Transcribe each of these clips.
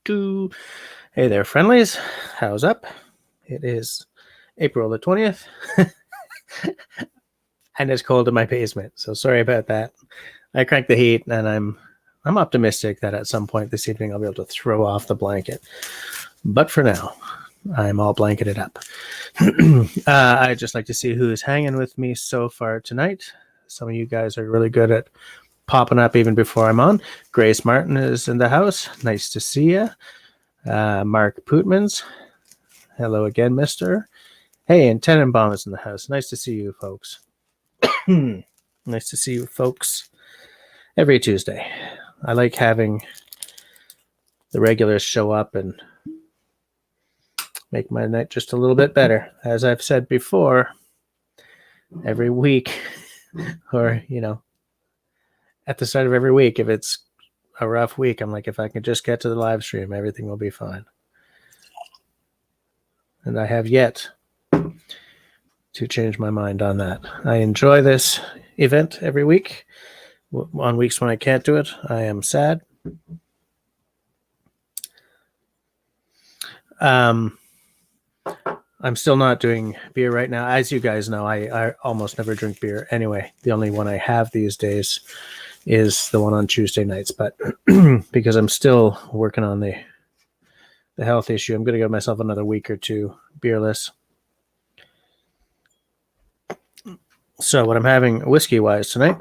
Hey there, friendlies. How's up? It is April the 20th, and it's cold in my basement. So sorry about that. I cranked the heat, and I'm optimistic that at some point this evening I'll be able to throw off the blanket. But for now, I'm all blanketed up. I'd just like to see who's hanging with me so far tonight. Some of you guys are really good at popping up even before I'm on. Grace Martin is in the house. Nice to see you. Mark Pootmans. Hello again, mister. Hey, and Tenenbaum is in the house. Nice to see you, folks. Nice to see you, folks. Every Tuesday. I like having the regulars show up and make my night just a little bit better. As I've said before, every week, or, at the start of every week, if it's a rough week, I'm like, if I can just get to the live stream, everything will be fine. And I have yet to change my mind on that. I enjoy this event every week. On weeks when I can't do it, I am sad. I'm still not doing beer right now. As you guys know, I almost never drink beer anyway. The only one I have these days is the one on Tuesday nights. But because I'm still working on the health issue, I'm going to give myself another week or two beerless. So what I'm having whiskey-wise tonight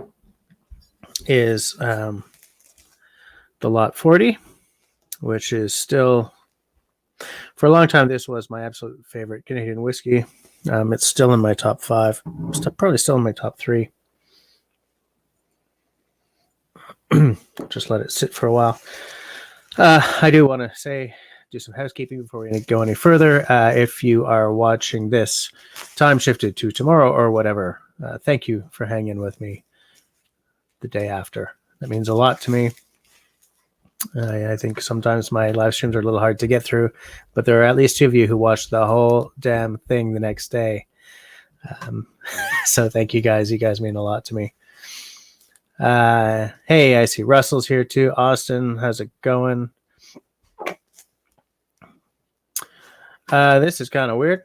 is the Lot 40, which is still... For a long time, this was my absolute favorite Canadian whiskey. It's still in my top 5. Probably still in my top 3. Just let it sit for a while. I do want to do some housekeeping before we go any further. If you are watching this time shifted to tomorrow or whatever, thank you for hanging with me the day after. That means a lot to me. I think sometimes my live streams are a little hard to get through, but there are at least 2 of you who watched the whole damn thing the next day. So thank you guys. You guys mean a lot to me. Hey, I see Russell's here too. Austin, how's it going? This is kind of weird.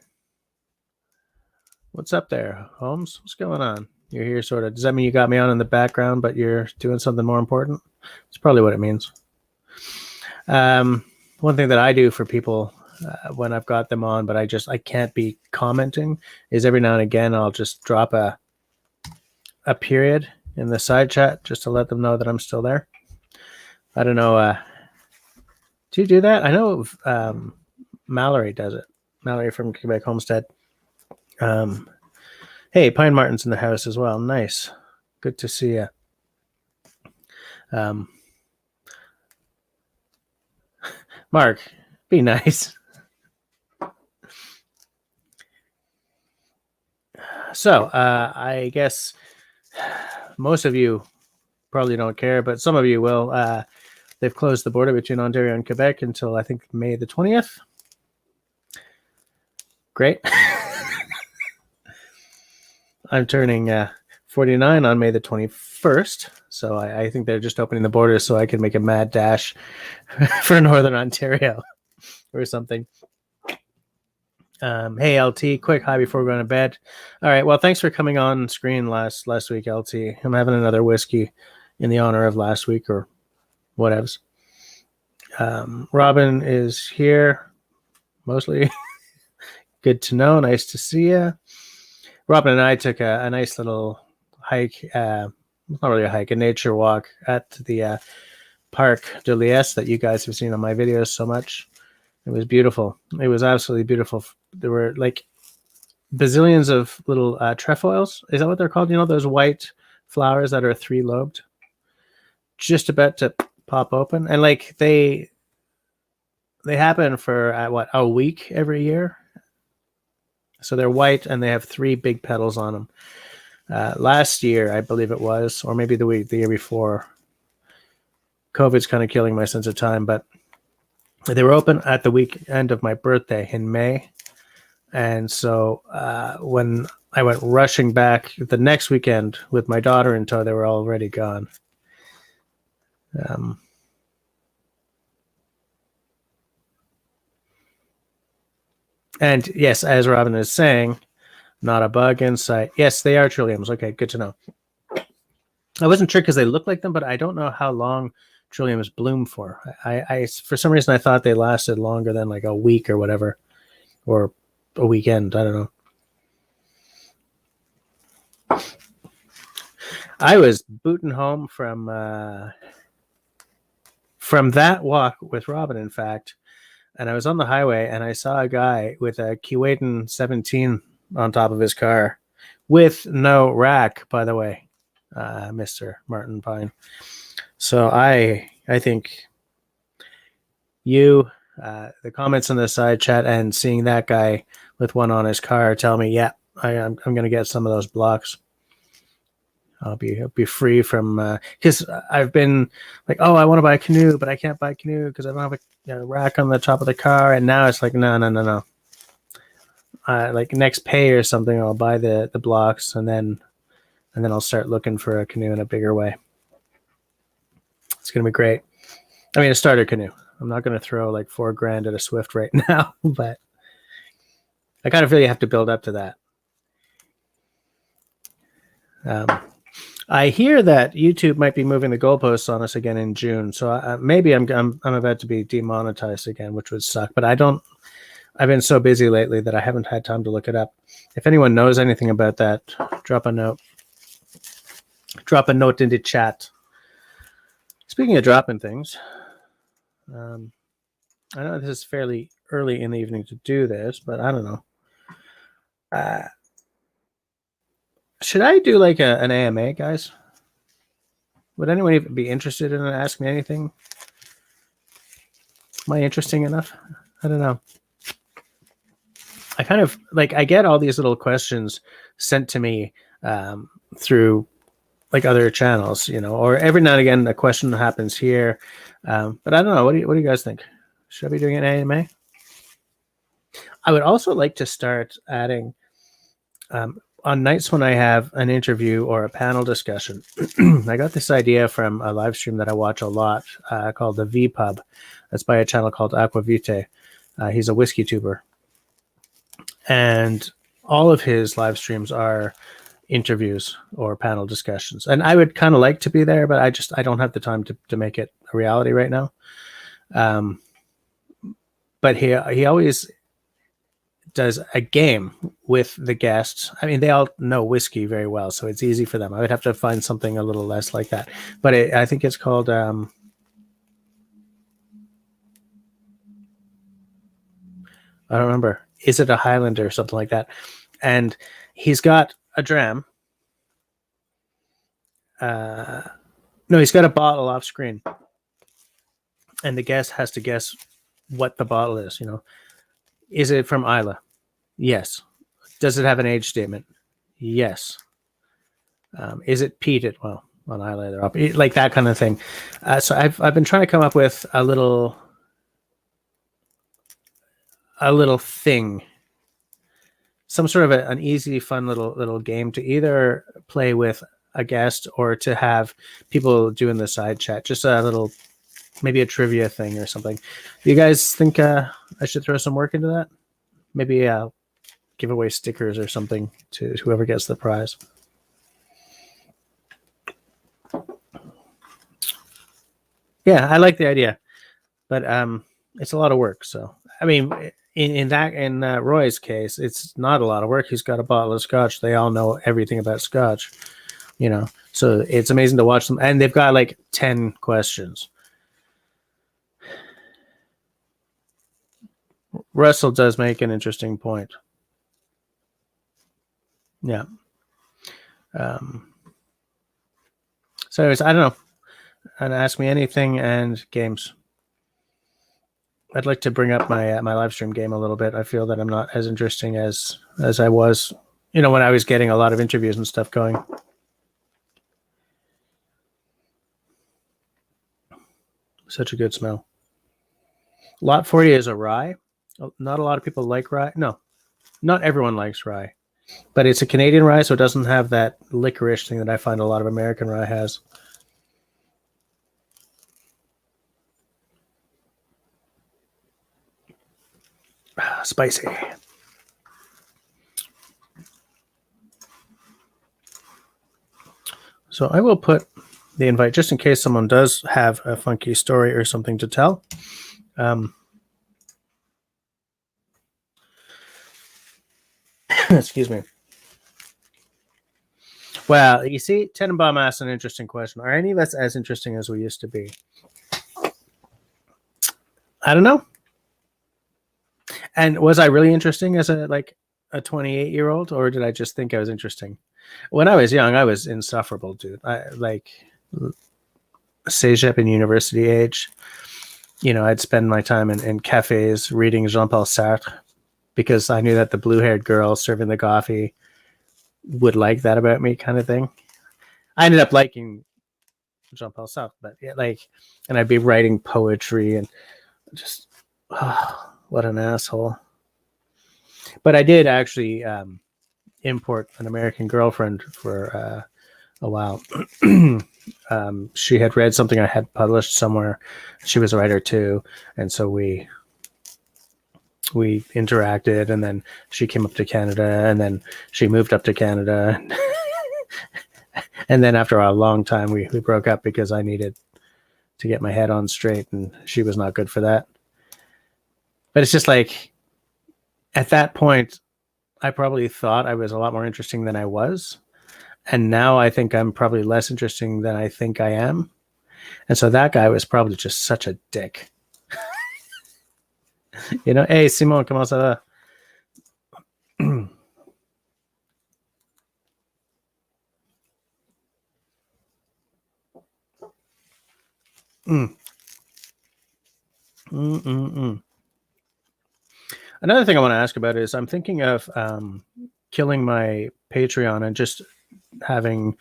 What's up there, Holmes? What's going on? You're here sort of. Does that mean you got me on in the background, but you're doing something more important? That's probably what it means. One thing that I do for people when I've got them on, but I can't be commenting, is every now and again I'll just drop a period in the side chat just to let them know that I'm still there. I don't know. Do you do that? I know Mallory does it. Mallory from Quebec Homestead. Hey, Pine Martin's in the house as well. Nice. Good to see you. Mark, be nice. So, I guess most of you probably don't care, but some of you will. They've closed the border between Ontario and Quebec until, I think, May the 20th. Great. I'm turning 49 on May the 21st. So I think they're just opening the borders so I can make a mad dash for Northern Ontario or something. Hey, LT, quick hi before going to bed. All right, well, thanks for coming on screen last week, LT. I'm having another whiskey in the honor of last week or whatevs. Robin is here, mostly. Good to know. Nice to see you. Robin and I took a nice little hike. Not really a hike, a nature walk at the Parc de Liesse that you guys have seen on my videos so much. It was beautiful. It was absolutely beautiful. There were like bazillions of little trefoils. Is that what they're called? You know, those white flowers that are 3-lobed, just about to pop open. And like they happen for a week every year. So they're white and they have 3 big petals on them. Last year, I believe it was, or maybe the year before, COVID's kind of killing my sense of time, but they were open at the weekend of my birthday in May. And so when I went rushing back the next weekend with my daughter in tow, they were already gone. And yes, as Robin is saying, not a bug in sight. Yes, they are trilliums. Okay, good to know. I wasn't sure because they look like them, but I don't know how long trilliums bloom for. I for some reason I thought they lasted longer than like a week or whatever, or a weekend. I don't know. I was booting home from that walk with Robin, in fact, and I was on the highway and I saw a guy with a Kuwaitan 17 on top of his car with no rack, by the way, Mr. Martin Pine. So I think you, the comments in the side chat and seeing that guy with one on his car tell me, yeah, I'm going to get some of those blocks. I'll be free from because I've been like, oh, I want to buy a canoe, but I can't buy a canoe because I don't have a rack on the top of the car. And now it's like, no. Like next pay or something, I'll buy the blocks and then I'll start looking for a canoe in a bigger way. It's gonna be great. I mean, a starter canoe. I'm not gonna throw like $4,000 at a Swift right now, but I kind of feel you have to build up to that. I hear that YouTube might be moving the goalposts on us again in June, so maybe I'm about to be demonetized again, which would suck. But I don't. I've been so busy lately that I haven't had time to look it up. If anyone knows anything about that, drop a note. Drop a note into chat. Speaking of dropping things, I know this is fairly early in the evening to do this, but I don't know. Should I do like an AMA, guys? Would anyone even be interested in asking me anything? Am I interesting enough? I don't know. I kind of like I get all these little questions sent to me through like other channels, or every now and again a question happens here. But I don't know. What do you guys think? Should I be doing an AMA? I would also like to start adding on nights when I have an interview or a panel discussion. I got this idea from a live stream that I watch a lot called the V Pub. That's by a channel called Aquavite. He's a whiskey tuber. And all of his live streams are interviews or panel discussions. And I would kind of like to be there, but I don't have the time to make it a reality right now. But he always does a game with the guests. I mean, they all know whiskey very well, so it's easy for them. I would have to find something a little less like that. But I think it's called... I don't remember. Is it a Highlander or something like that? And he's got a dram. No, he's got a bottle off screen. And the guest has to guess what the bottle is, Is it from Isla? Yes. Does it have an age statement? Yes. Is it peated? Well, on Isla, they're up, like that kind of thing. So I've been trying to come up with a little thing, some sort of an easy, fun little game to either play with a guest or to have people doing the side chat. Just a little, maybe a trivia thing or something. Do you guys think I should throw some work into that? Maybe give away stickers or something to whoever gets the prize. Yeah, I like the idea, but it's a lot of work. So I mean, in Roy's case, it's not a lot of work. He's got a bottle of scotch. They all know everything about scotch, So it's amazing to watch them, and they've got like 10 questions. Russell does make an interesting point. Yeah. So anyways, I don't know. And ask me anything and games. I'd like to bring up my my live stream game a little bit. I feel that I'm not as interesting as I was, when I was getting a lot of interviews and stuff going. Such a good smell. Lot 40 is a rye. Not a lot of people like rye. No, not everyone likes rye. But it's a Canadian rye, so it doesn't have that licorice thing that I find a lot of American rye has. Spicy. So I will put the invite just in case someone does have a funky story or something to tell. Excuse me. Well, you see, Tenenbaum asked an interesting question. Are any of us as interesting as we used to be? I don't know. And was I really interesting as a 28-year-old, or did I just think I was interesting? When I was young, I was insufferable, dude. I like cégep and university age. I'd spend my time in cafes reading Jean-Paul Sartre because I knew that the blue-haired girl serving the coffee would like that about me, kind of thing. I ended up liking Jean-Paul Sartre, but and I'd be writing poetry and just, what an asshole. But I did actually import an American girlfriend for a while. She had read something I had published somewhere. She was a writer too, and so we interacted, and then she came up to Canada, and then she moved up to Canada. And then after a long time, we broke up because I needed to get my head on straight, and she was not good for that. But it's just like, at that point, I probably thought I was a lot more interesting than I was. And now I think I'm probably less interesting than I think I am. And so that guy was probably just such a dick. Hey, Simon, comment ça va? Another thing I want to ask about is I'm thinking of killing my Patreon and just having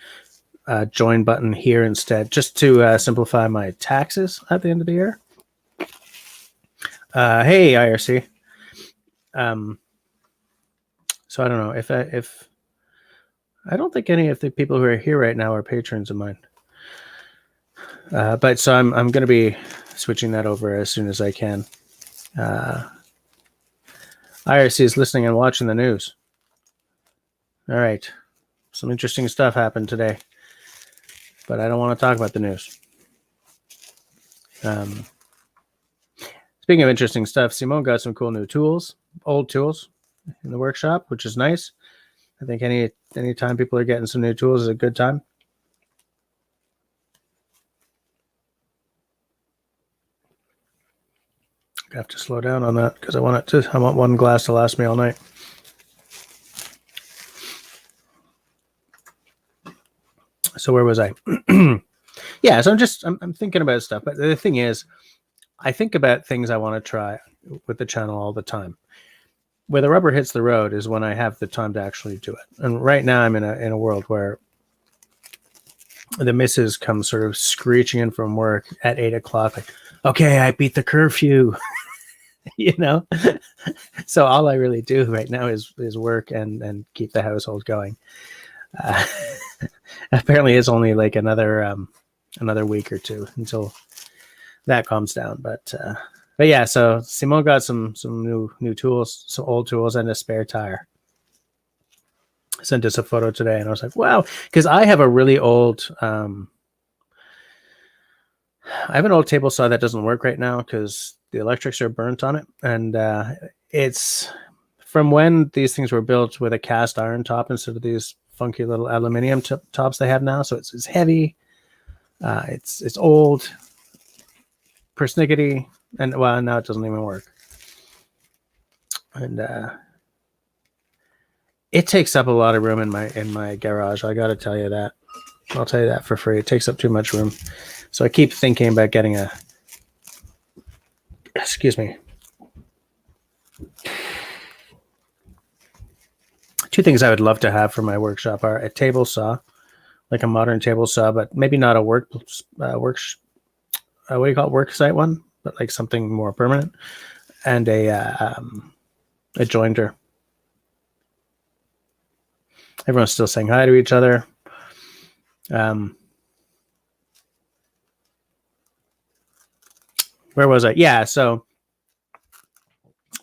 a join button here instead, just to simplify my taxes at the end of the year. Hey, IRC. So I don't know if I don't think any of the people who are here right now are patrons of mine. But so I'm going to be switching that over as soon as I can. IRC is listening and watching the news. All right. Some interesting stuff happened today, but I don't want to talk about the news. Speaking of interesting stuff, Simone got some cool new tools, old tools in the workshop, which is nice. I think any time people are getting some new tools is a good time. I have to slow down on that because I want one glass to last me all night. So where was I? Yeah, so I'm thinking about stuff, but the thing is, I think about things I want to try with the channel all the time. Where the rubber hits the road is when I have the time to actually do it. And right now I'm in a world where the missus comes sort of screeching in from work at 8 o'clock, like, okay, I beat the curfew. So all I really do right now is work and keep the household going. Apparently it's only like another week or two until that calms down, but yeah, so Simone got some new tools, some old tools, and a spare tire. Sent us a photo today, and I was like, wow, because I have a really old I have an old table saw that doesn't work right now because the electrics are burnt on it, and it's from when these things were built with a cast iron top instead of these funky little aluminium tops they have now. So it's heavy, it's old, persnickety, and well, now it doesn't even work. And it takes up a lot of room in my garage. I got to tell you that. I'll tell you that for free. It takes up too much room. So I keep thinking about getting excuse me. Two things I would love to have for my workshop are a table saw, like a modern table saw, but maybe not a what do you call it, work site one, but like something more permanent, and a jointer. Everyone's still saying hi to each other. Where was I? Yeah, so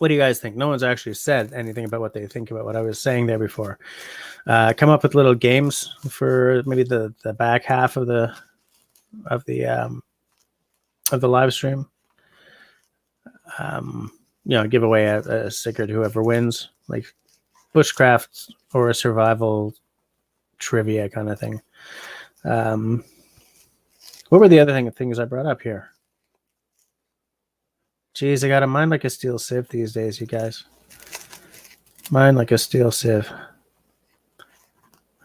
What do you guys think? No one's actually said anything about what they think about what I was saying there before. Come up with little games for maybe the back half of the live stream. Give away a sticker to whoever wins, like bushcraft or a survival trivia kind of thing. What were the other things I brought up here? Jeez, I got a mind like a steel sieve these days, you guys. Mind like a steel sieve.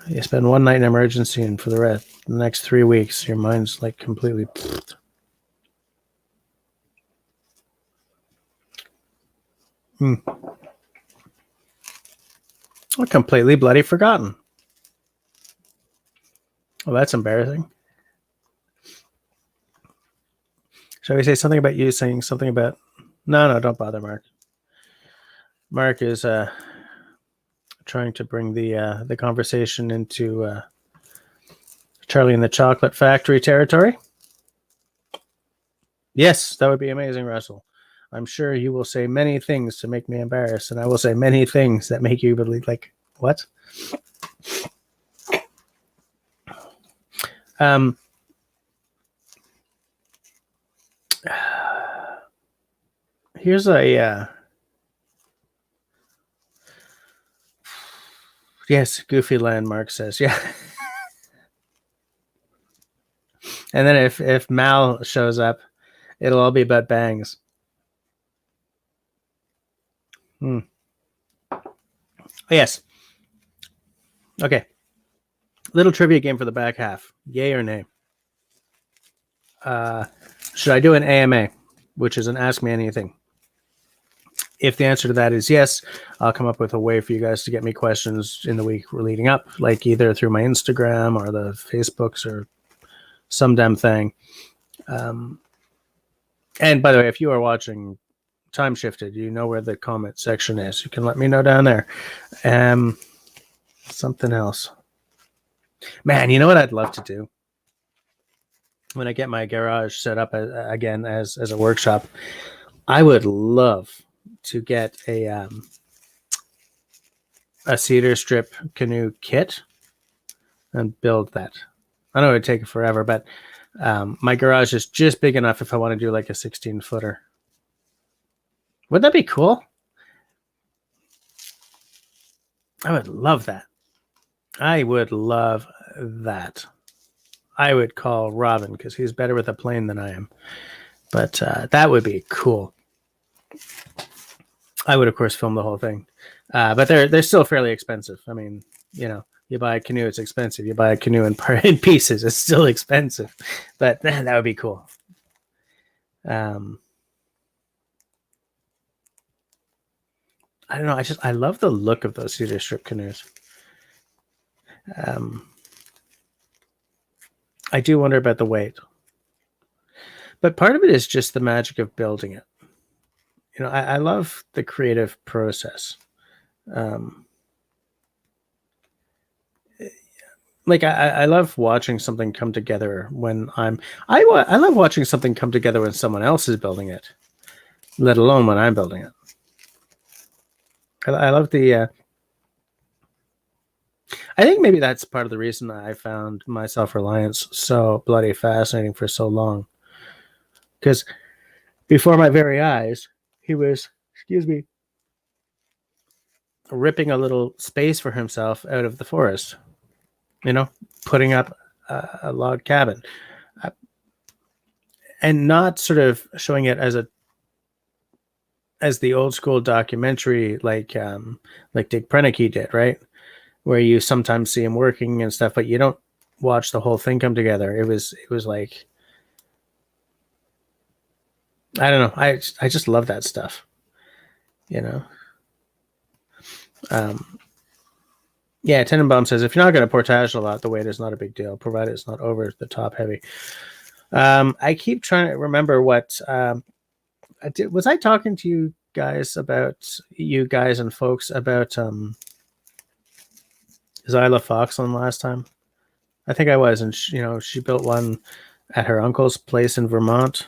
You spend one night in emergency, and for the next 3 weeks, your mind's like completely. I'm completely bloody forgotten. Well, that's embarrassing. Shall we say something about you saying something about... No, don't bother, Mark. Mark is trying to bring the conversation into Charlie and the Chocolate Factory territory. Yes, that would be amazing, Russell. I'm sure you will say many things to make me embarrassed, and I will say many things that make you believe, like, what? Here's a yes, Goofy Landmark says, yeah. And then if Mal shows up, it'll all be about bangs. Yes. Okay. Little trivia game for the back half. Yay or nay? Should I do an AMA, which is an Ask Me Anything? If the answer to that is yes, I'll come up with a way for you guys to get me questions in the week leading up, like either through my Instagram or the Facebooks or some damn thing. And by the way, if you are watching Time Shifted, you know where the comment section is. You can let me know down there. Something else. Man, you know what I'd love to do? When I get my garage set up again as a workshop, I would love to get a cedar strip canoe kit and build that. I know it would take forever, but my garage is just big enough if I want to do like a 16-footer. Wouldn't that be cool? I would love that. I would love that. I would call Robin because he's better with a plane than I am. But that would be cool. I would, of course, film the whole thing. But they're still fairly expensive. I mean, you buy a canoe, it's expensive. You buy a canoe in pieces, it's still expensive. But that would be cool. I don't know. I love the look of those cedar strip canoes. I do wonder about the weight. But part of it is just the magic of building it. I love the creative process. Like I love watching something come together when I love watching something come together when someone else is building it, let alone when I'm building it. I love the I think maybe that's part of the reason I found my self-reliance so bloody fascinating for so long. Because before my very eyes, he was, ripping a little space for himself out of the forest, putting up a log cabin, and not sort of showing it as the old school documentary like Dick Prenneke did, right? Where you sometimes see him working and stuff, but you don't watch the whole thing come together. It was like, I don't know. I just love that stuff, Yeah, Tenenbaum says, if you're not going to portage a lot, the weight is not a big deal, provided it's not over the top heavy. I keep trying to remember what was I talking to you guys and folks about Zyla Foxland last time? I think I was, and she built one at her uncle's place in Vermont.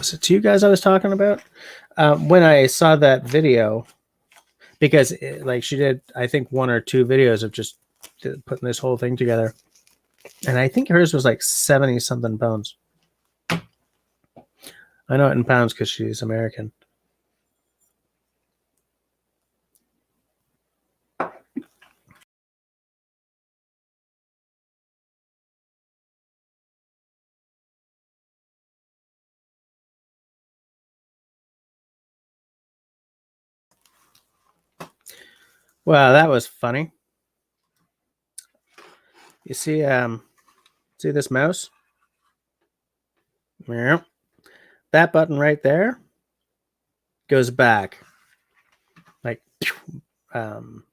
Was it to you guys I was talking about? When I saw that video, because like she did, I think 1 or 2 videos of just putting this whole thing together. And I think hers was like 70 something pounds. I know it in pounds because she's American. Wow, that was funny. You see, see this mouse? Yeah. That button right there goes back. Like,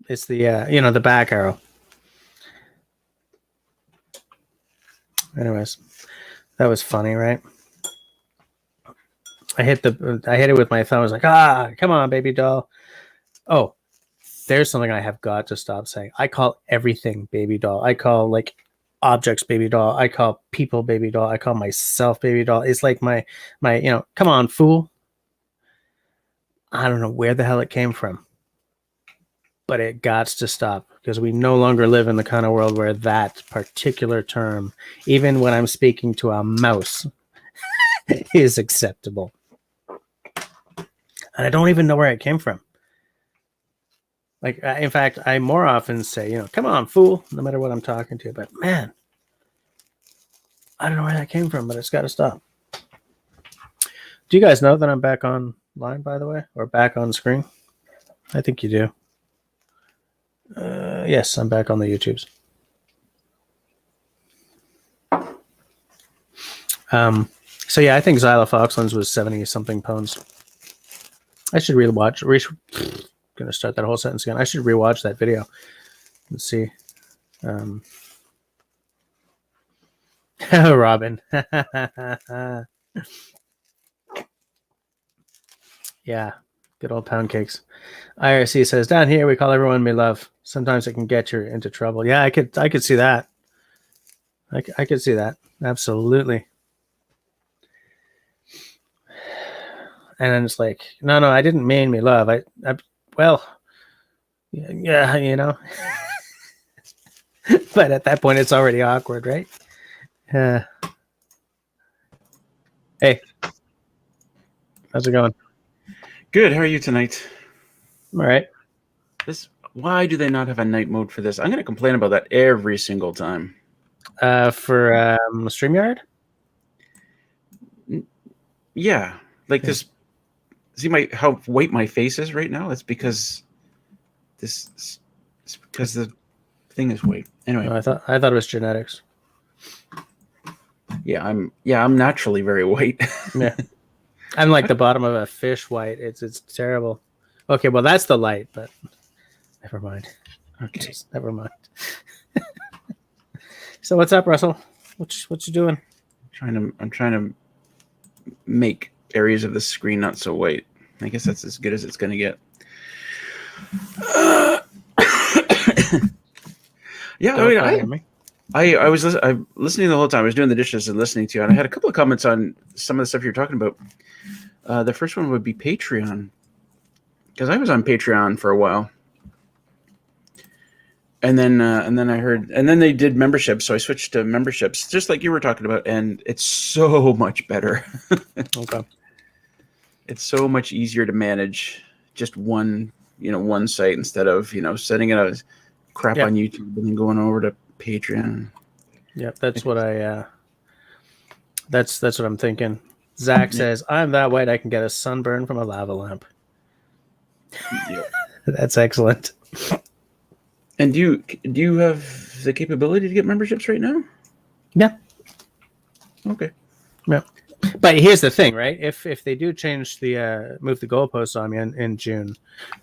it's the the back arrow. Anyways, that was funny, right? I hit it with my thumb. I was like, come on, baby doll. Oh, there's something I have got to stop saying. I call everything baby doll. I call like objects baby doll. I call people baby doll. I call myself baby doll. It's like my come on, fool. I don't know where the hell it came from, but it got to stop because we no longer live in the kind of world where that particular term, even when I'm speaking to a mouse, is acceptable. And I don't even know where it came from. Like, in fact, I more often say, come on, fool, no matter what I'm talking to. But man, I don't know where that came from, but it's got to stop. Do you guys know that I'm back online, by the way, or back on screen? I think you do. Yes, I'm back on the YouTubes. So yeah, I think Zyla Foxlands was 70 something pounds. I should rewatch. Gonna start that whole sentence again. I should rewatch that video and see. Robin. Yeah, good old pound cakes. IRC says down here we call everyone me love. Sometimes it can get you into trouble. Yeah, I could see that. I could see that. Absolutely. And then it's like, no, I didn't mean me love. Well, yeah, but at that point, it's already awkward, right? Hey, how's it going? Good. How are you tonight? All right. Why do they not have a night mode for this? I'm going to complain about that every single time. For StreamYard? Yeah, like this. See how white my face is right now? It's because it's because the thing is white. Anyway, I thought it was genetics. Yeah, I'm naturally very white. Yeah, I'm like the bottom of a fish white. It's terrible. Okay, well that's the light, but never mind. Okay, just never mind. So what's up, Russell? What you doing? I'm trying to make areas of the screen not so white. I guess that's as good as it's going to get. Yeah, I was listening the whole time. I was doing the dishes and listening to you, and I had a couple of comments on some of the stuff you're talking about. The first one would be Patreon, because I was on Patreon for a while, and then I heard, and then they did memberships, so I switched to memberships, just like you were talking about, and it's so much better. Okay. It's so much easier to manage just one site instead of setting it as crap on YouTube and then going over to Patreon. Yep, that's what that's what I'm thinking. Zach says, I'm that white I can get a sunburn from a lava lamp. Yeah. That's excellent. And do you have the capability to get memberships right now? Yeah. Okay. Yeah. But here's the thing, right? If they do change the move the goalposts on me in June,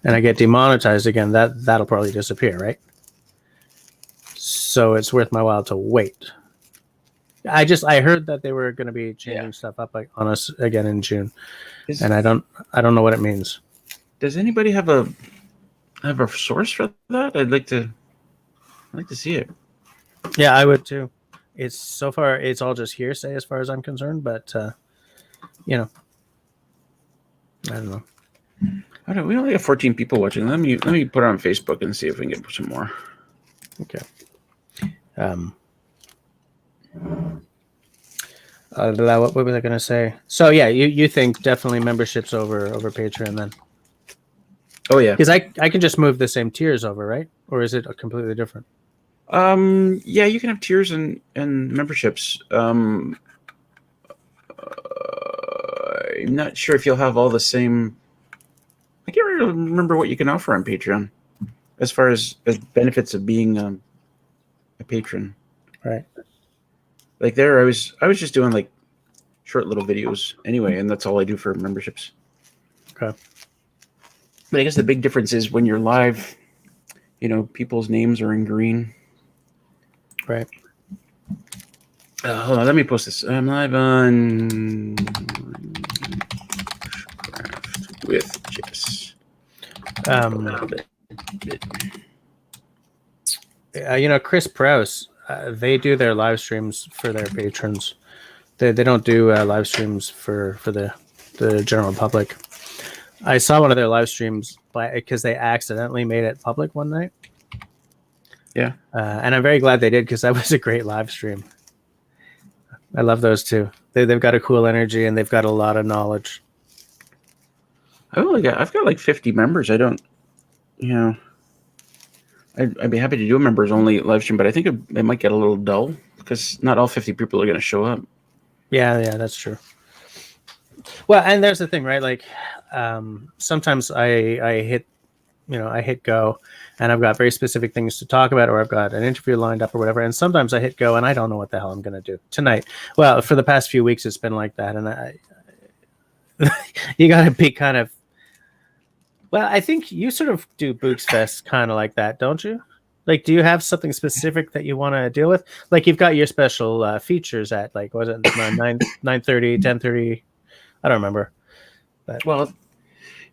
and I get demonetized again, that'll probably disappear, right? So it's worth my while to wait. I heard that they were going to be changing stuff up on us again in June, and I don't know what it means. Does anybody have a source for that? I'd like to see it. Yeah, I would too. It's so far it's all just hearsay as far as I'm concerned, but I don't know. We only have 14 people watching. Let me put it on Facebook and see if we can get some more. Okay. What was I going to say? So yeah, you think definitely memberships over Patreon then? Oh yeah, because I can just move the same tiers over, right? Or is it completely different? Yeah, you can have tiers and memberships. I'm not sure if you'll have all the same. I can't really remember what you can offer on Patreon as far as benefits of being a patron. Right. Like there, I was just doing like short little videos anyway, and that's all I do for memberships. Okay. But I guess the big difference is when you're live, people's names are in green. Right. Hold on, let me post this. I'm live on with Jess. Chris Prouse, they do their live streams for their patrons. They don't do live streams for the general public. I saw one of their live streams because they accidentally made it public one night. Yeah. And I'm very glad they did because that was a great live stream. I love those two. They've got a cool energy and they've got a lot of knowledge. I've got like 50 members. I don't, I'd be happy to do a members only live stream, but I think it might get a little dull because not all 50 people are going to show up. Yeah, that's true. Well, and there's the thing, right? Like sometimes I hit go and I've got very specific things to talk about, or I've got an interview lined up or whatever. And sometimes I hit go and I don't know what the hell I'm going to do tonight. Well, for the past few weeks, it's been like that. And you got to be kind of, well, I think you sort of do Books Fest kind of like that, don't you? Like, do you have something specific that you want to deal with? Like, you've got your special features at, like, was it 9:30, 10:30? I don't remember. But. Well,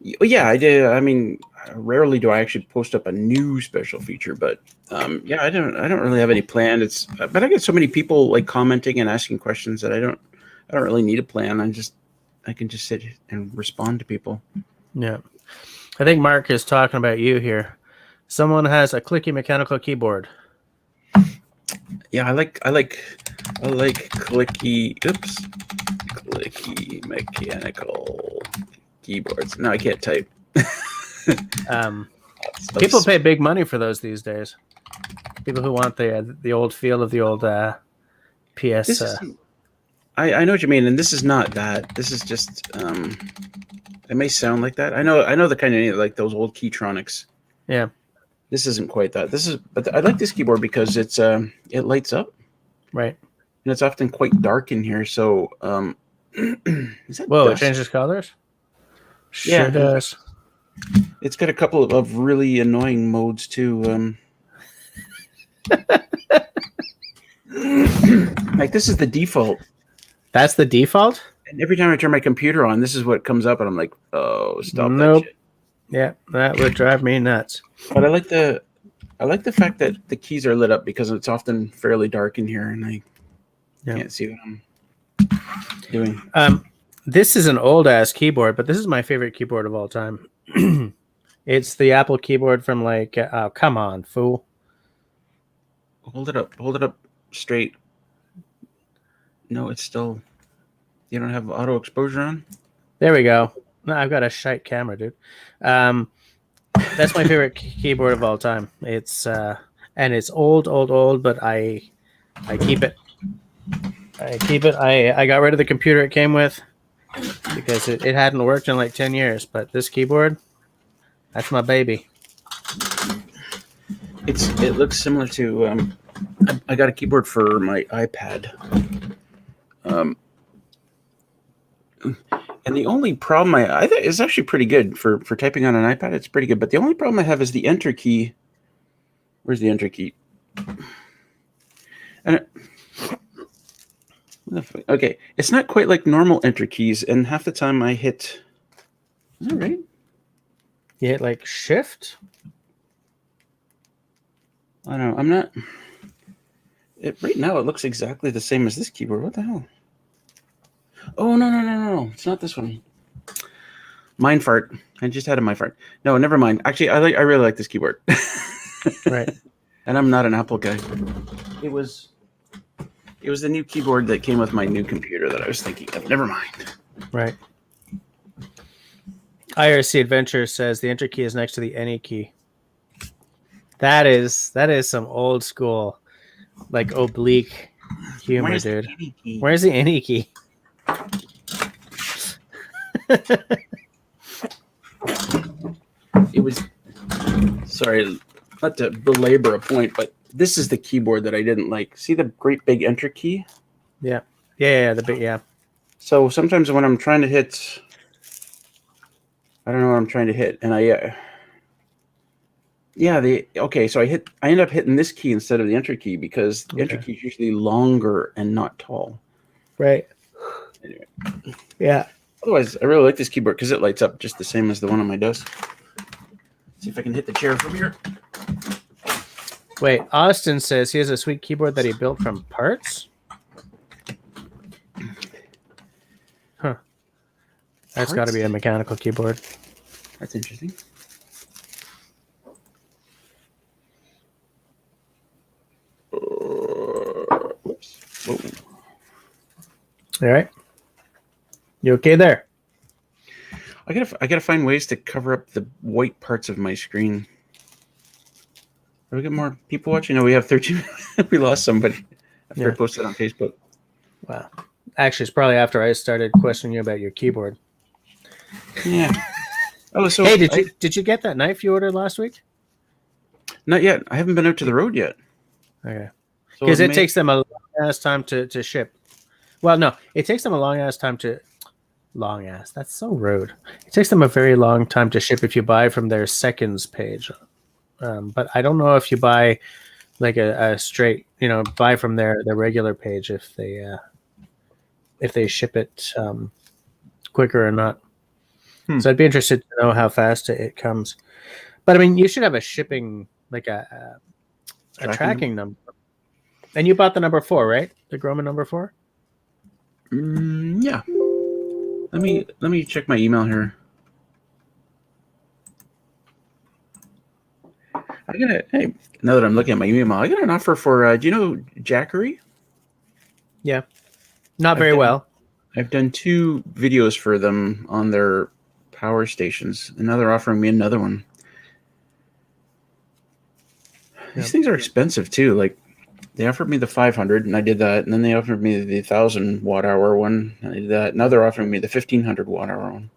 yeah, I did. I mean, rarely do I actually post up a new special feature, but yeah, I don't really have any plan. But I get so many people like commenting and asking questions that I don't really need a plan. I can just sit and respond to people. Yeah. I think Mark is talking about you here. Someone has a clicky mechanical keyboard. Yeah, I like clicky mechanical keyboards. No, I can't type. People pay big money for those these days. People who want the old feel of the old PS. I know what you mean, and this is not that. This is just it may sound like that. I know the kind of like those old Keytronics. Yeah. This isn't quite that. But I like this keyboard because it lights up. Right. And it's often quite dark in here, so is that whoa, dust? It changes colors? Yeah, sure does. It's got a couple of really annoying modes too. Like this is the default. That's the default? And every time I turn my computer on, this is what comes up, and I'm like, oh, stop nope. that shit. Yeah, that would drive me nuts. But I like the fact that the keys are lit up because it's often fairly dark in here, and I can't see what I'm doing. This is an old ass keyboard, but this is my favorite keyboard of all time. It's the Apple keyboard from like, oh, come on, fool. Hold it up straight. No, it's still. You don't have auto exposure on? There we go. No, I've got a shite camera, dude. That's my favorite keyboard of all time. It's and it's old, but I keep it. I got rid of the computer it came with because it hadn't worked in like 10 years. But this keyboard, that's my baby. It looks similar to I got a keyboard for my iPad. And the only problem I think is actually pretty good for typing on an iPad. It's pretty good, but the only problem I have is the enter key. Where's the enter key? And okay, it's not quite like normal enter keys, and half the time I hit. Is that right? You hit like shift? I don't know. I'm not. Right now, it looks exactly the same as this keyboard. What the hell? Oh, no. It's not this one. Mind fart. I just had a mind fart. No, never mind. Actually, I really like this keyboard. Right. And I'm not an Apple guy. It was the new keyboard that came with my new computer that I was thinking of. Never mind. Right. IRC Adventure says the enter key is next to the any key. That is some old school, like oblique humor, Where's dude. the any key? Where's the any key? It was, sorry, not to belabor a point, but this is the keyboard that I didn't like. See the great big enter key? Yeah. The big, yeah. So sometimes when I'm trying to hit, I don't know what I'm trying to hit, and so I end up hitting this key instead of the enter key because the enter key is usually longer and not tall. Right. Anyway. Yeah. Otherwise, I really like this keyboard because it lights up just the same as the one on my desk. See if I can hit the chair from here. Wait, Austin says he has a sweet keyboard that he built from parts. Huh. That's got to be a mechanical keyboard. That's interesting. Whoops. Whoa. All right. You okay there? I gotta find ways to cover up the white parts of my screen. Do we get more people watching? No, we have 13. We lost somebody after I posted on Facebook. Wow. Actually, it's probably after I started questioning you about your keyboard. Yeah. Oh, so hey, did you get that knife you ordered last week? Not yet. I haven't been out to the road yet. Okay. Because it takes them a long ass time to ship. Well, no, it takes them a long ass time to. Long ass. That's so rude. It takes them a very long time to ship if you buy from their seconds page. But I don't know if you buy like a straight, buy from their regular page if they ship it quicker or not. So I'd be interested to know how fast it comes. But I mean, you should have a shipping, like a tracking number. And you bought the number 4, right? The Groma number 4? Yeah. Let me check my email here. Hey, now that I'm looking at my email, I got an offer for, do you know Jackery? Yeah. Not very well. I've done 2 videos for them on their power stations, and now they're offering me another one. These things are expensive too. Like, they offered me the 500, and I did that, and then they offered me the 1,000 watt-hour one, and I did that. Now they're offering me the 1,500 watt-hour one.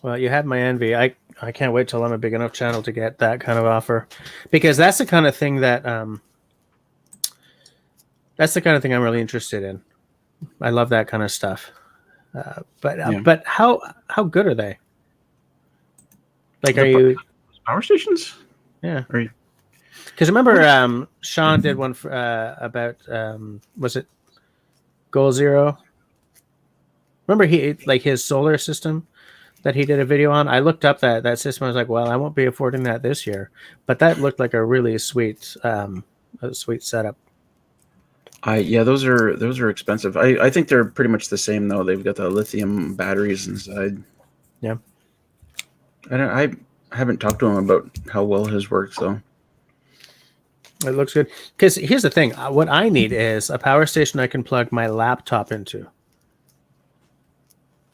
Well, you have my envy. I can't wait till I'm a big enough channel to get that kind of offer, because that's the kind of thing that I'm really interested in. I love that kind of stuff. But how good are they? Like, are you power stations? Yeah. Are you? Because remember, Sean did one for, about was it Goal Zero? Remember his solar system that he did a video on? I looked up that system. I was like, well, I won't be affording that this year, but that looked like a really sweet setup. Those are expensive. I think they're pretty much the same though. They've got the lithium batteries inside. Yeah. I haven't talked to him about how well his works though. It looks good. Because here's the thing. What I need is a power station I can plug my laptop into.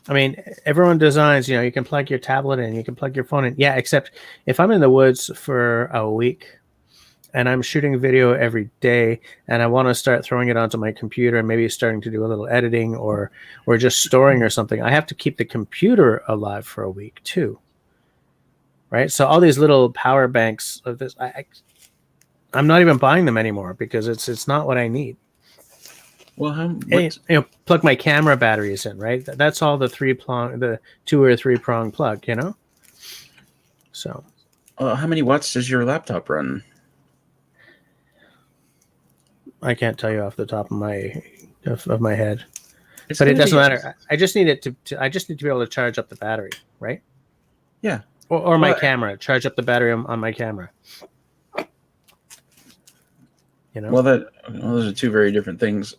I mean, everyone designs, you can plug your tablet in, you can plug your phone in. Yeah, except if I'm in the woods for a week and I'm shooting video every day and I want to start throwing it onto my computer and maybe starting to do a little editing or just storing or something, I have to keep the computer alive for a week too. Right? So all these little power banks of this, I'm not even buying them anymore because it's not what I need. Well, plug my camera batteries in, right? That's all the 2 or 3 prong plug, So, how many watts does your laptop run? I can't tell you off the top of my head, but it doesn't matter. I just need it I just need to be able to charge up the battery, right? Yeah. Or my camera, charge up the battery on my camera. Well, those are 2 very different things.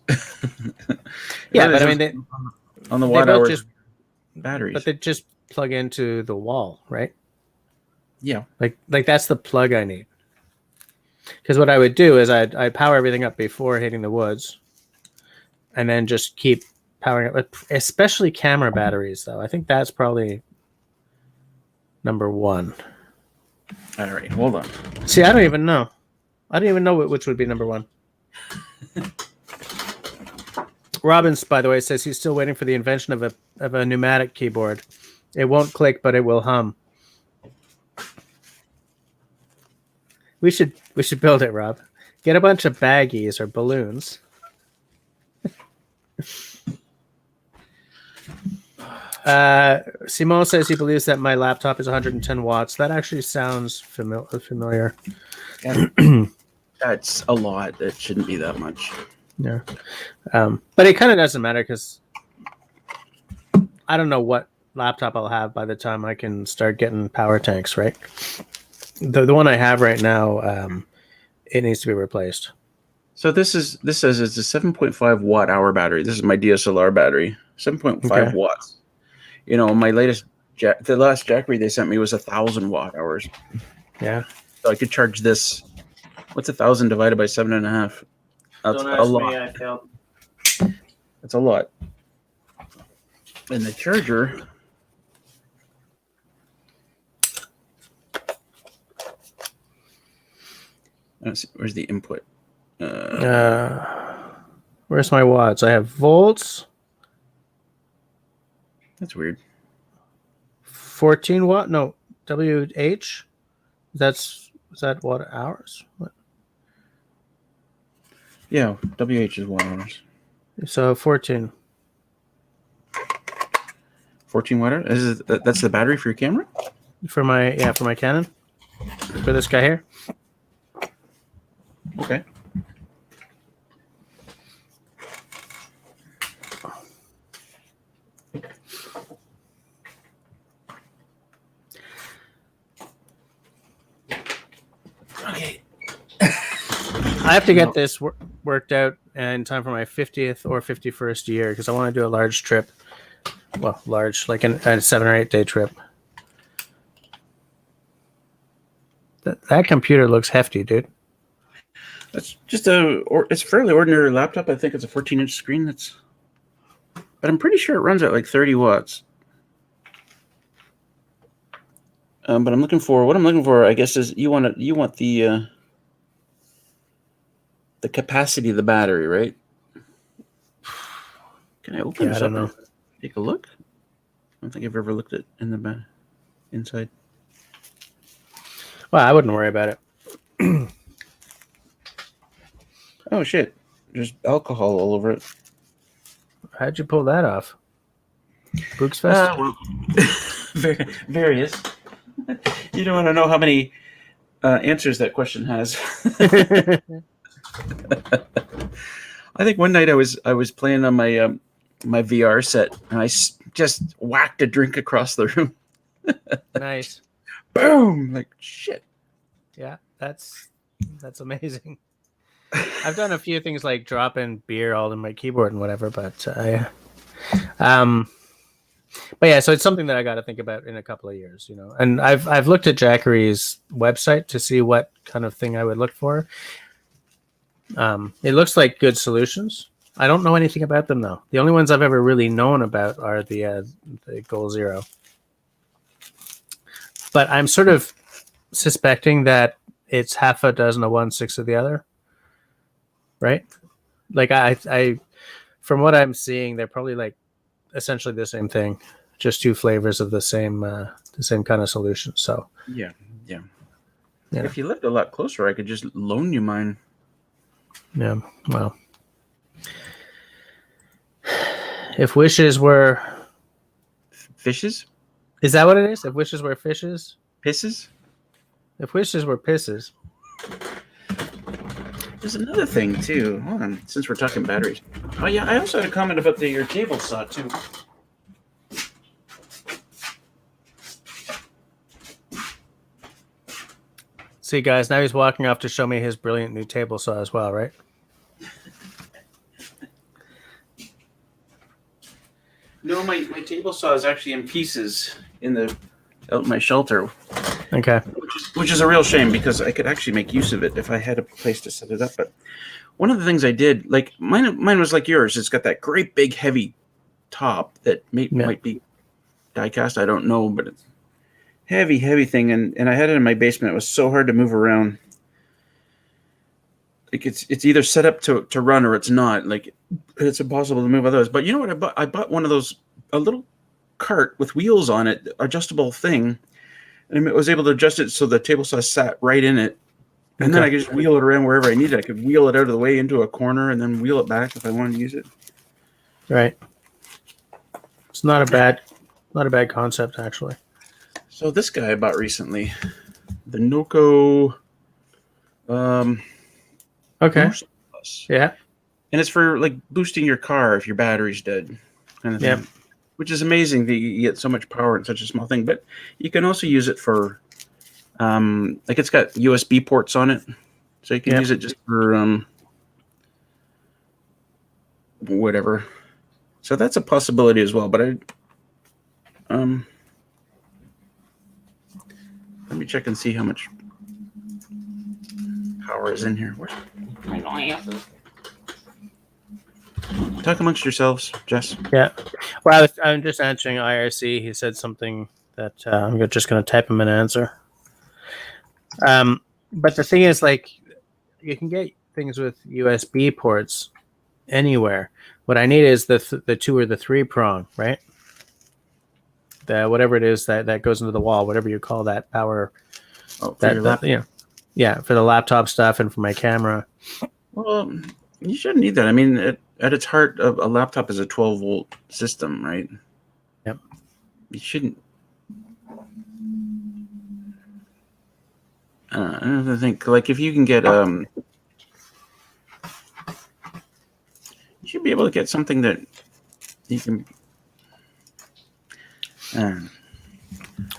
Yeah, but I mean, on the watt hours batteries, but plug into the wall, right? Yeah. Like that's the plug I need. Because what I would do is I'd power everything up before hitting the woods, and then just keep powering up. Especially camera batteries, though. I think that's probably number one. All right, hold on. See, I don't even know. I don't even know which would be number one. Robbins, by the way, says he's still waiting for the invention of a pneumatic keyboard. It won't click, but it will hum. We should build it, Rob. Get a bunch of baggies or balloons. Simone says he believes that my laptop is 110 watts. That actually sounds familiar. Yeah. That's a lot. It shouldn't be that much. Yeah. But it kind of doesn't matter because I don't know what laptop I'll have by the time I can start getting power tanks, right? The one I have right now, it needs to be replaced. So this says it's a 7.5 watt hour battery. This is my DSLR battery, 7.5 watts. You know, my latest the last Jackery they sent me was 1,000 watt hours. Yeah. So I could charge this. What's 1,000 divided by 7.5? That's a lot. I failed. That's a lot. And the charger. Let's see, where's the input? Where's my watts? I have volts. That's weird. 14 watt? No, WH. Is that watt hours? What? Yeah, WH is watt hours. So 14. 14 watt hours? That's the battery for your camera? For my Canon. For this guy here. Okay. Okay. I have to get this worked out in time for my 50th or 51st year because I want to do a large trip. Well, large, like a 7 or 8 day trip. That computer looks hefty, dude. That's just it's a fairly ordinary laptop. I think it's a 14-inch screen. But I'm pretty sure it runs at like 30 watts. But what I'm looking for, I guess, is you want the capacity of the battery, right? Can I open this up? I don't know. Take a look. I don't think I've ever looked at in the inside. Well, I wouldn't worry about it. Oh shit! There's alcohol all over it. How'd you pull that off? Books Fest? Well, various. You don't want to know how many answers that question has. I think one night I was playing on my my VR set and I just whacked a drink across the room. Nice. Boom! Like shit. Yeah, that's amazing. I've done a few things like dropping beer all in my keyboard and whatever, but yeah, so it's something that I got to think about in a couple of years, you know. And I've looked at Jackery's website to see what kind of thing I would look for. It looks like good solutions. I don't know anything about them though. The only ones I've ever really known about are the Goal Zero. But I'm sort of suspecting that it's half a dozen of one, six of the other. Right? Like I from what I'm seeing, they're probably like essentially the same thing, just two flavors of the same kind of solution. So yeah. If you lived a lot closer, I could just loan you mine. Yeah. Well, if wishes were fishes, is that what it is? If wishes were fishes, pisses. If wishes were pisses. There's another thing too. Hold on, since we're talking batteries. Oh yeah, I also had a comment about your table saw too. See, guys, now he's walking off to show me his brilliant new table saw as well, right? No, my table saw is actually in pieces. out in my shelter, Okay. which is a real shame because I could actually make use of it if I had a place to set it up. But one of the things I did, like mine was like yours. It's got that great big heavy top that might be die cast. I don't know, but it's heavy thing, and I had it in my basement. It was so hard to move around. Like it's either set up to run or it's not. Like it's impossible to move otherwise. But you know what? I bought one of those, a little cart with wheels on it, adjustable thing, and I was able to adjust it so the table saw sat right in it, and then I could just wheel it around wherever I needed. I could wheel it out of the way into a corner and then wheel it back if I wanted to use it. Right. It's not a bad concept actually. So this guy I bought recently, the Noco. Okay. Yeah. And it's for like boosting your car if your battery's dead, kind of thing. Yeah. Which is amazing that you get so much power in such a small thing. But you can also use it for, like it's got USB ports on it, so you can use it just for whatever. So that's a possibility as well. But let me check and see how much power is in here. Talk amongst yourselves, Jess. Yeah. Well, I'm just answering IRC. He said something that I'm just going to type him an answer. But the thing is, like, you can get things with USB ports anywhere. What I need is the 2 or the 3 prong, right? The whatever it is that goes into the wall, whatever you call that power. Oh, for your laptop. Yeah, for the laptop stuff and for my camera. Well, you shouldn't need that. I mean, at its heart, a laptop is a 12-volt system, right? Yep. You shouldn't. I don't think, like, if you can get you should be able to get something that you can.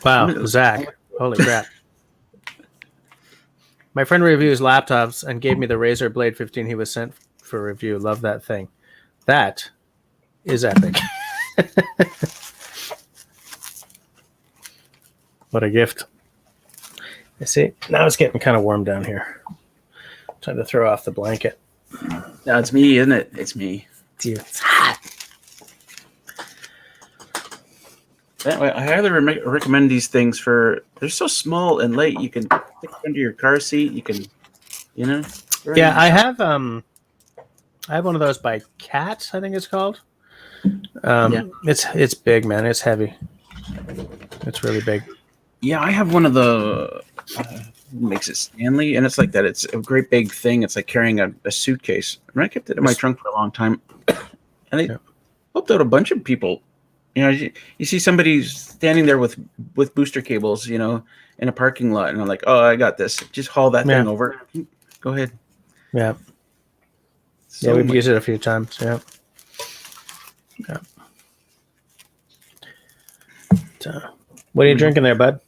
Wow, Zach! Holy crap! My friend reviews laptops and gave me the Razer Blade 15 he was sent for review. Love that thing. That is epic. What a gift. I see. Now it's getting kind of warm down here. Time to throw off the blanket. No, it's me, isn't it? It's me. It's you. It's hot. Anyway, I highly recommend these things they're so small and light. You can stick it under your car seat. You can, Yeah, I have one of those by Cat, I think it's called. It's big, man. It's heavy. It's really big. Yeah, I have one of the makes it Stanley, and it's like that. It's a great big thing. It's like carrying a suitcase. I kept it in my trunk for a long time, and they helped out a bunch of people. You see somebody standing there with booster cables, in a parking lot, and I'm like, oh, I got this. Just haul that thing over. Go ahead. Yeah. So we've used it a few times. Yeah. Yeah. So, what are you drinking there, bud?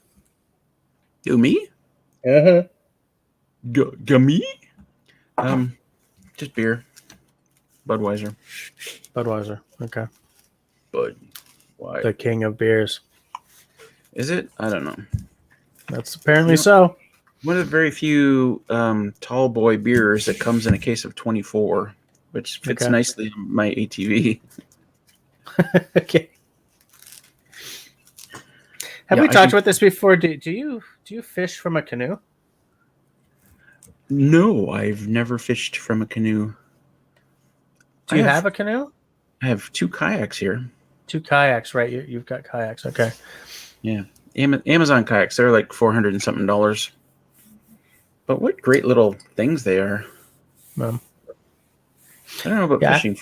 You, me? Uh-huh. Me? Just beer. Budweiser. Okay. Bud. Why? The king of beers. Is it? I don't know. That's apparently so. One of the very few tall boy beers that comes in a case of 24, which fits nicely in my ATV. Okay. Have we talked about this before? Do you fish from a canoe? No, I've never fished from a canoe. Do you have a canoe? I have 2 kayaks here. 2 kayaks, right? You've got kayaks. Okay. Yeah. Amazon kayaks. They're like $400 and something. But what great little things they are. I don't know about fishing.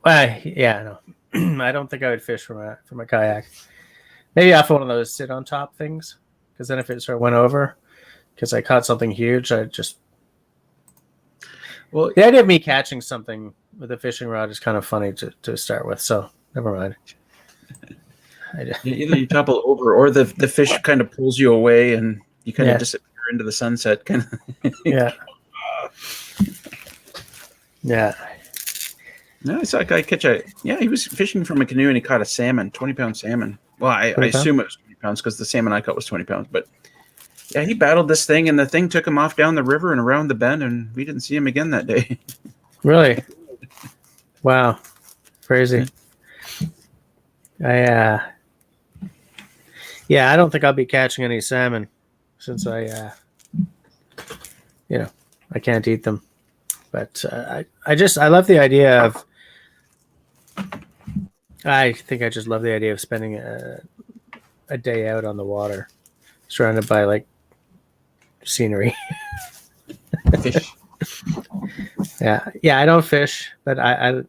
No. I don't think I would fish from a kayak. Maybe off one of those sit on top things, because then if it sort of went over, because I caught something huge, the idea of me catching something with a fishing rod is kind of funny to start with. So never mind. Either you topple over, or the fish kind of pulls you away, and you kind of disappear into the sunset. Kind of. Yeah. Yeah. No, I saw a guy catch he was fishing from a canoe and he caught a salmon, 20-pound salmon. Well, I 20 pounds? assume it was 20 pounds because the salmon I caught was 20 pounds. But yeah, he battled this thing, and the thing took him off down the river and around the bend, and we didn't see him again that day. Really? Wow. Crazy. Yeah, I don't think I'll be catching any salmon since I can't eat them. But I love the idea of, I think I just love the idea of spending a day out on the water, surrounded by like scenery. Fish. Yeah. I don't fish, but I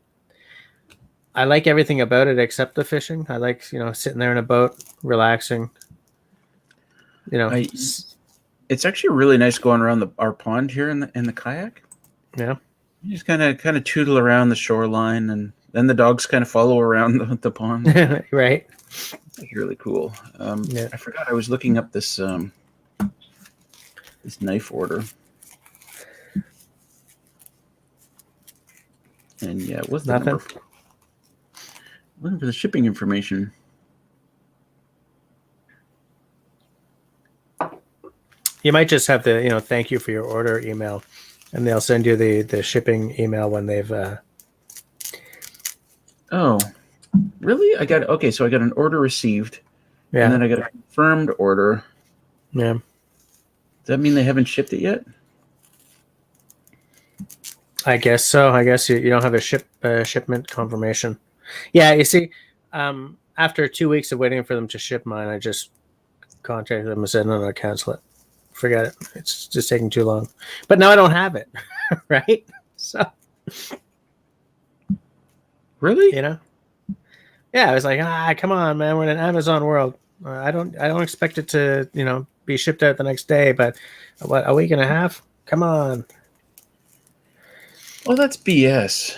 like everything about it except the fishing. I like, sitting there in a boat, relaxing. It's actually really nice going around our pond here in the kayak. Yeah. You just kind of tootle around the shoreline, and then the dogs kind of follow around the pond. Right. It's really cool. Yeah. I forgot I was looking up this this knife order. And yeah, what's the Nothing. number? Looking for the shipping information. You might just have the, thank you for your order email, and they'll send you the shipping email when they've. Oh, really? So I got an order received, Yeah. and then I got a confirmed order. Yeah. Does that mean they haven't shipped it yet? I guess so. I guess you don't have a shipment confirmation. Yeah, you see, after 2 weeks of waiting for them to ship mine, I just contacted them and said, no, cancel it. Forget it. It's just taking too long. But now I don't have it, right? So, Really? yeah, I was like, come on, man, we're in an Amazon world. I don't expect it to, be shipped out the next day, but what, a week and a half? Come on. Well, that's BS.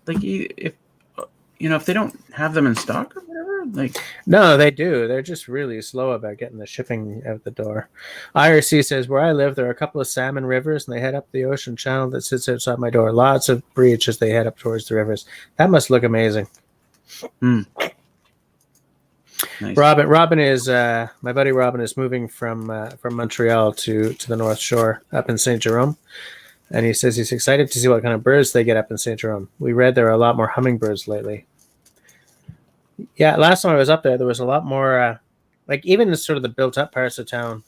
Like, if they don't have them in stock or whatever, like. No, they do. They're just really slow about getting the shipping out the door. IRC says, where I live, there are a couple of salmon rivers, and they head up the ocean channel that sits outside my door. Lots of breach as they head up towards the rivers. That must look amazing. Nice. Robin is my buddy. Robin is moving from Montreal to the North Shore up in Saint Jerome, and he says he's excited to see what kind of birds they get up in Saint Jerome. We read there are a lot more hummingbirds lately. Yeah, last time I was up there was a lot more, like even in sort of the built-up parts of town,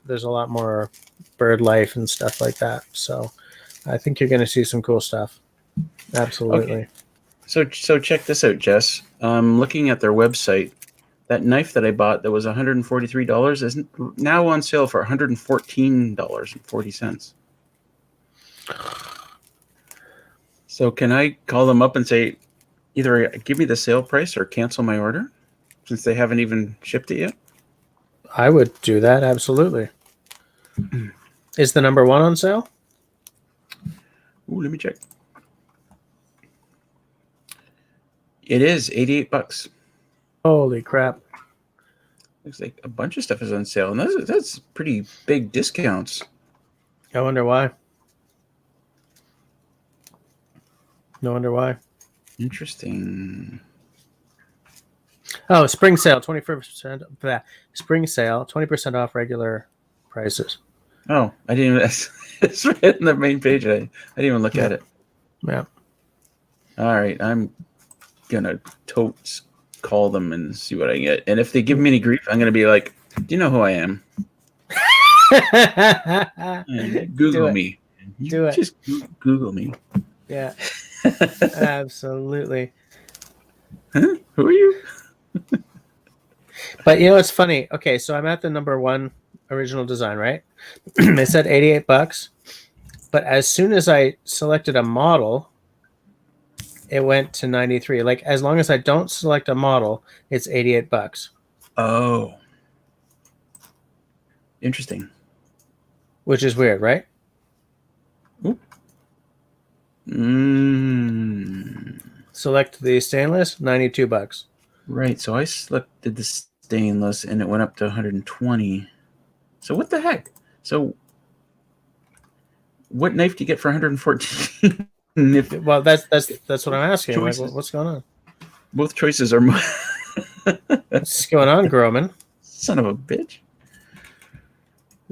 there's a lot more bird life and stuff like that. So I think you're going to see some cool stuff. Absolutely. Okay. So check this out, Jess. Looking at their website, that knife that I bought that was $143 is now on sale for $114.40. So can I call them up and say, either give me the sale price or cancel my order, since they haven't even shipped it yet? I would do that, absolutely. Is the number 1 on sale? Ooh, let me check. It is $88. Holy crap. Looks like a bunch of stuff is on sale, and that's pretty big discounts. I wonder why. No wonder why. Interesting. Oh, spring sale, 21% of that. Spring sale, 20% off regular prices. Oh, I didn't even. It's right in the main page. I didn't even look at it. Yeah. All right, I'm gonna totes call them and see what I get. And if they give me any grief, I'm gonna be like, "Do you know who I am?" And Google me. Do it. Just Google me. Yeah. Absolutely. Huh? Who are you? But it's funny. Okay, so I'm at the number 1 original design, right? It said $88, but as soon as I selected a model, it went to $93. Like, as long as I don't select a model, it's $88. Oh, interesting. Which is weird, right? Ooh. Select the stainless, $92. Right. So I selected the stainless, and it went up to 120. So what the heck? So what knife do you get for 114? Well, that's what I'm asking. Like, what's going on? Both choices are. What's going on, Groman? Son of a bitch.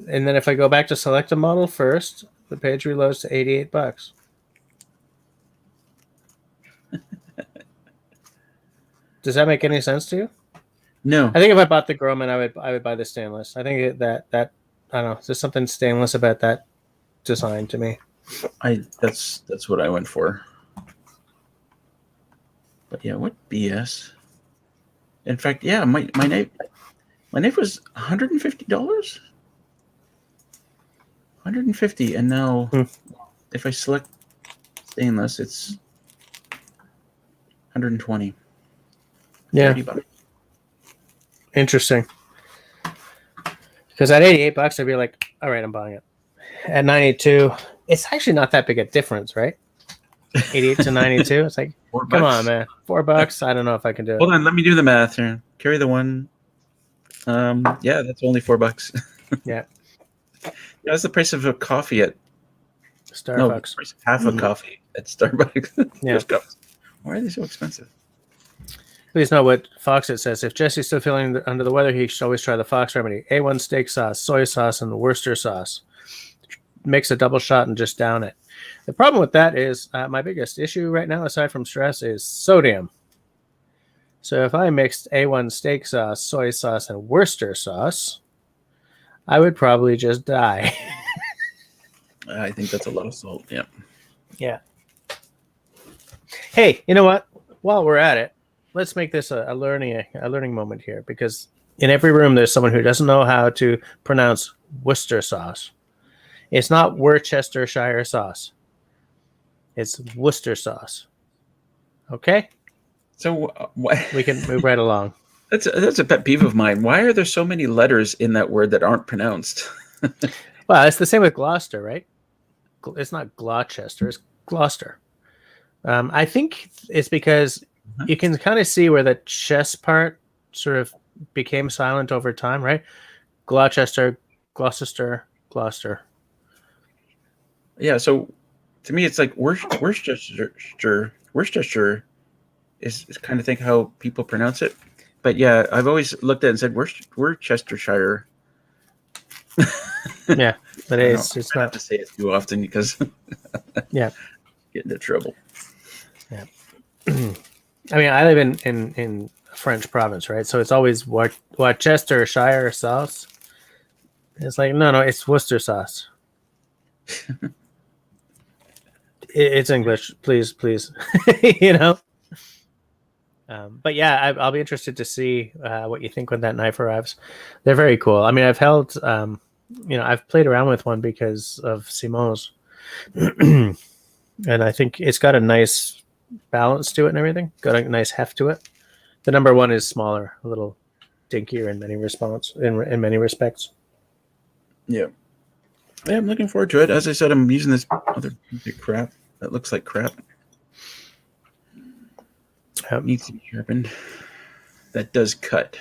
And then if I go back to select a model first, the page reloads to $88. Does that make any sense to you? No. I think if I bought the Groman, I would buy the stainless. I think that I don't know. There's something stainless about that design to me. That's what I went for. But yeah, what BS? In fact, yeah, my knife was $150. $150, and now if I select stainless, it's $120. Yeah. $30. Interesting. Because at $88, I'd be like, all right, I'm buying it. At 92, it's actually not that big a difference, right? 88 to 92. It's like, $4. come on, man. $4. I don't know if I can do it. Hold on, let me do the math here. Carry the one. Yeah, that's only $4. Yeah. That's the price of a coffee at Starbucks. No, the price of half a coffee at Starbucks. Yeah. Why are they so expensive? Please know what Foxit says. If Jesse's still feeling under the weather, he should always try the Fox remedy. A1 steak sauce, soy sauce, and Worcester sauce. Mix a double shot and just down it. The problem with that is my biggest issue right now, aside from stress, is sodium. So if I mixed A1 steak sauce, soy sauce, and Worcester sauce, I would probably just die. I think that's a lot of salt. Yeah. Yeah. Hey, you know what? While we're at it, let's make this a learning moment here, because in every room there's someone who doesn't know how to pronounce Worcester sauce. It's not Worcestershire sauce. It's Worcester sauce. Okay? So we can move right along. That's a pet peeve of mine. Why are there so many letters in that word that aren't pronounced? Well, it's the same with Gloucester, right? It's not Gloucester, it's Gloucester. I think it's because you can kind of see where the chess part sort of became silent over time, right? Gloucester, Gloucester, Gloucester. Yeah, so to me, it's like Worcestershire is kind of think how people pronounce it. But yeah, I've always looked at it and said Worcestershire. Yeah, but it's not not to say it too often because yeah, get into trouble. Yeah. I mean, I live in French province, right? So it's always Worcestershire sauce. It's like no, it's Worcester sauce. It's English, please, you know. But yeah, I'll be interested to see what you think when that knife arrives. They're very cool. I mean, I've held, I've played around with one because of Simo's, and I think it's got a nice balance to it and everything. Got a nice heft to it. The number one is smaller, a little dinkier in many respects. Yeah. Yeah, I'm looking forward to it. As I said, I'm using this other crap that looks like crap. Needs to be sharpened. That does cut.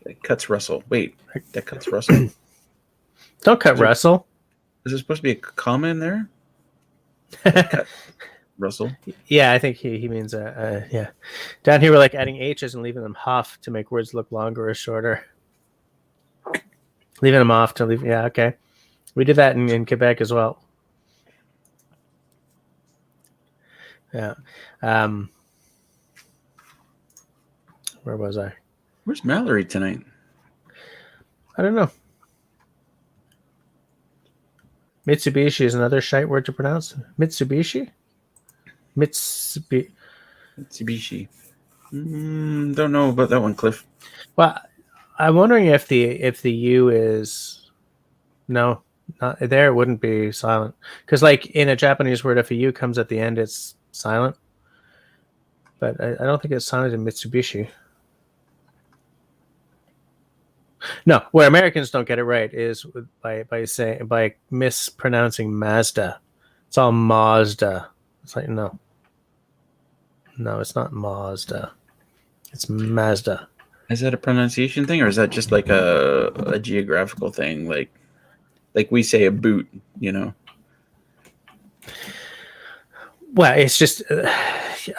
That cuts Russell. Wait, that cuts Russell. Don't cut Russell. Is there supposed to be a comma in there? Cut Russell. Yeah, I think he means yeah. Down here we're like adding H's and leaving them off to make words look longer or shorter. Leaving them off to leave. Yeah, okay. We did that in Quebec as well. Yeah. Where was I? Where's Mallory tonight? I don't know. Mitsubishi is another shite word to pronounce. Mitsubishi? Mitsubishi. Don't know about that one, Cliff. Well, I'm wondering if the U is no, not there. It wouldn't be silent because, like in a Japanese word, if a U comes at the end, it's silent. But I don't think it's silent in Mitsubishi. No, where Americans don't get it right is by mispronouncing Mazda. It's all Mazda. It's like no, it's not Mazda. It's Mazda. Is that a pronunciation thing, or is that just like a geographical thing? Like we say a boot, you know? Well, it's just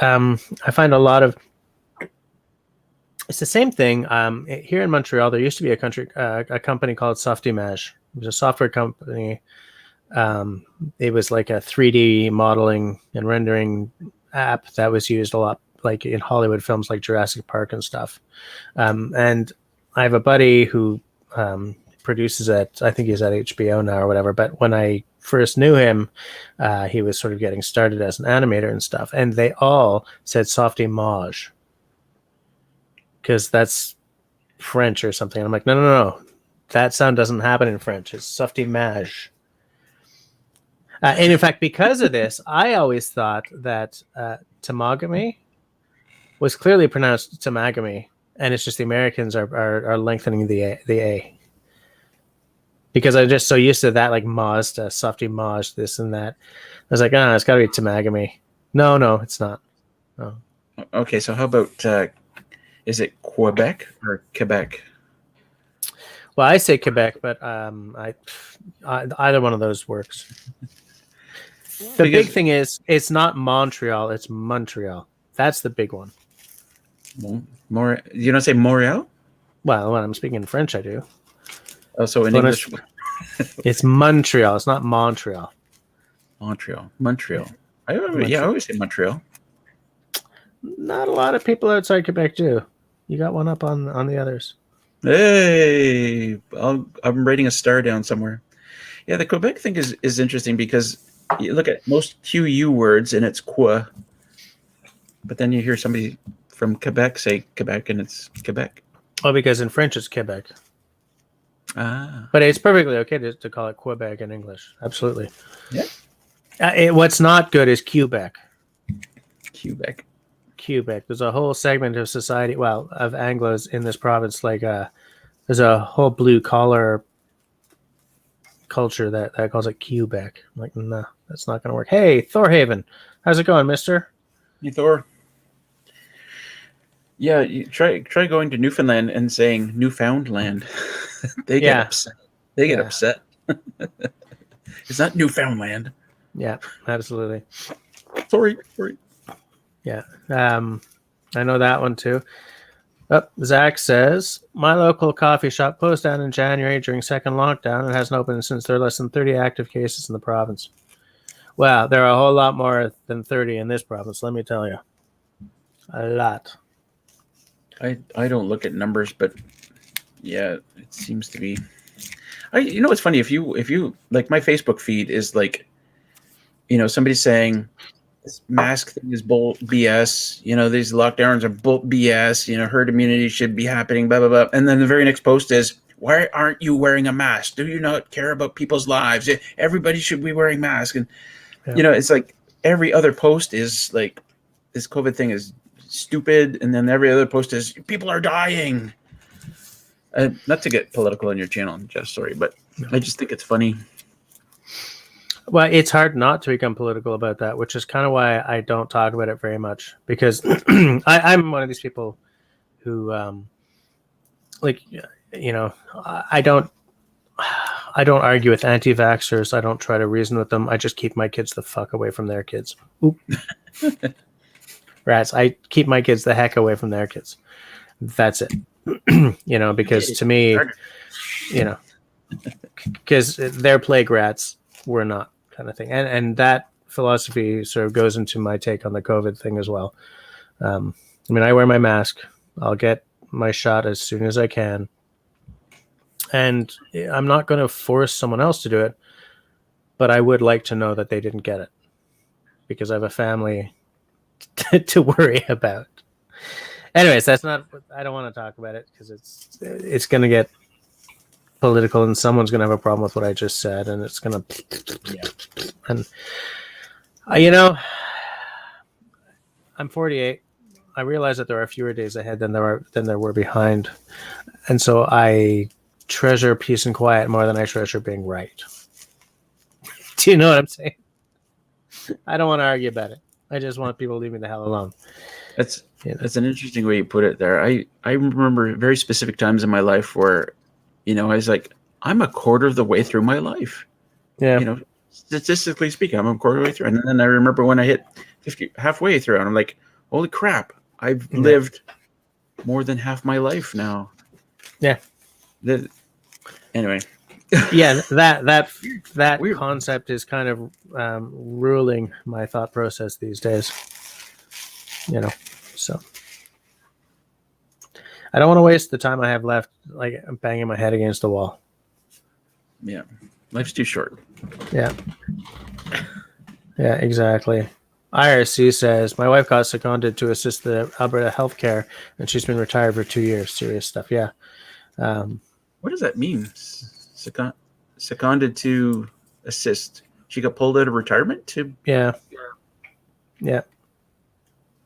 I find a lot of it's the same thing. Here in Montreal, there used to be a company called Softimage. It was a software company. It was like a 3D modeling and rendering app that was used a lot, like in Hollywood films like Jurassic Park and stuff. And I have a buddy who produces it. I think he's at HBO now or whatever. But when I first knew him, he was sort of getting started as an animator and stuff. And they all said Softimage because that's French or something. And I'm like, no. That sound doesn't happen in French. It's Softimage. And in fact, because of this, I always thought that Tamagami was clearly pronounced Tamagami, and it's just the Americans are lengthening the A. Because I'm just so used to that, like Mazda, Softimage, this and that. I was like, it's got to be Tamagami. No, it's not. No. Okay, so how about is it Quebec or Quebec? Well, I say Quebec, but either one of those works. The big thing is it's not Montreal, it's Montreal. That's the big one. You don't say Montreal? Well, when I'm speaking in French, I do. Oh, so in English, it's Montreal. It's not Montreal. Montreal. I always say Montreal. Not a lot of people outside Quebec do. You got one up on the others. Hey, I'm writing a star down somewhere. Yeah, the Quebec thing is interesting because you look at most QU words and it's quoi, but then you hear somebody from Quebec say Quebec and it's Quebec. Oh, because in French it's Quebec. Ah. But it's perfectly okay to call it Quebec in English. Absolutely. Yeah. What's not good is Quebec. Quebec. There's a whole segment of society, well, of Anglos in this province. Like there's a whole blue collar culture that calls it Quebec. I'm like, no, that's not going to work. Hey, Thorhaven, how's it going, mister? Hey, Thor. Yeah, you try going to Newfoundland and saying Newfoundland. They get upset. They get upset. It's not Newfoundland. Yeah, absolutely. Sorry. Yeah. I know that one too. Oh, Zach says, my local coffee shop closed down in January during second lockdown and hasn't opened since there are less than 30 active cases in the province. Well, there are a whole lot more than 30 in this province, let me tell you. A lot. I don't look at numbers, but yeah, it seems to be. You know what's funny? If you like, my Facebook feed is like, somebody's saying this mask thing is bull BS. These lockdowns are bull BS. Herd immunity should be happening. Blah blah blah. And then the very next post is, why aren't you wearing a mask? Do you not care about people's lives? Everybody should be wearing masks. And it's like every other post is like, this COVID thing is stupid, and then every other post is people are dying. Not to get political on your channel, Jeff, sorry, but I just think it's funny. Well, it's hard not to become political about that, which is kind of why I don't talk about it very much, because I'm one of these people who I don't argue with anti-vaxxers. I don't try to reason with them. I just keep my kids the fuck away from their kids. Oop. Rats. I keep my kids the heck away from their kids. That's it. Because to me, because they're plague rats, we're not, kind of thing. And that philosophy sort of goes into my take on the COVID thing as well. I wear my mask. I'll get my shot as soon as I can. And I'm not going to force someone else to do it, but I would like to know that they didn't get it, because I have a family to worry about. Anyways, I don't want to talk about it because it's going to get political and someone's going to have a problem with what I just said, and it's going to, and I'm 48. I realize that there are fewer days ahead than there were behind. And so I treasure peace and quiet more than I treasure being right. Do you know what I'm saying? I don't want to argue about it. I just want people to leave me the hell alone. That's an interesting way you put it there. I remember very specific times in my life where, I was like, I'm a quarter of the way through my life. Yeah. statistically speaking, I'm a quarter way through. And then I remember when I hit 50, halfway through, and I'm like, holy crap, I've lived more than half my life now. Yeah. Anyway. Yeah, that Weird. concept is kind of ruling my thought process these days. So I don't want to waste the time I have left, like banging my head against the wall. Yeah, life's too short. Yeah, exactly. IRC says my wife got seconded to assist the Alberta Healthcare, and she's been retired for 2 years. Serious stuff. Yeah. What does that mean? Seconded to assist. She got pulled out of retirement to. Yeah.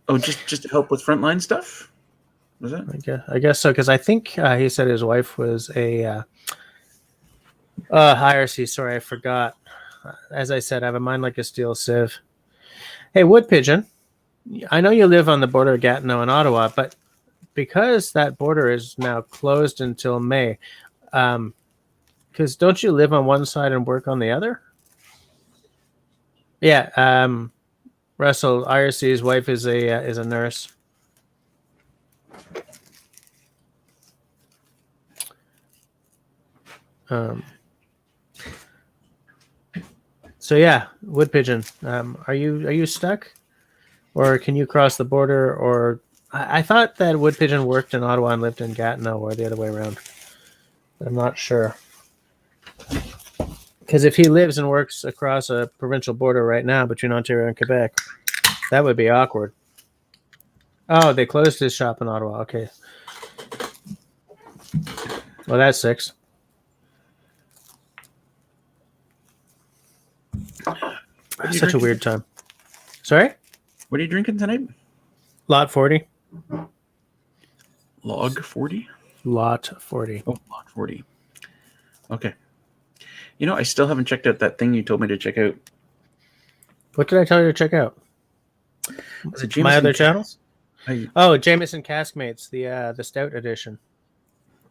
Oh, just to help with frontline stuff. Was that? I guess so, because I think he said his wife was a IRC. Sorry, I forgot. As I said, I have a mind like a steel sieve. Hey, Wood Pigeon, I know you live on the border of Gatineau and Ottawa, but because that border is now closed until May, because don't you live on one side and work on the other? Yeah, Russell, IRC's wife is a nurse. So yeah, Wood Pigeon, are you stuck, or can you cross the border? Or I thought that Wood Pigeon worked in Ottawa and lived in Gatineau, or the other way around. But I'm not sure, because if he lives and works across a provincial border right now between Ontario and Quebec, that would be awkward. Oh, they closed his shop in Ottawa. Okay, well that's 6. Such a weird time. Sorry? What are you drinking tonight? Lot 40. Log 40? Lot 40. Oh, Lot 40. Okay. I still haven't checked out that thing you told me to check out. What did I tell you to check out? Was it my other channel? Oh, Jameson Caskmates, the stout edition.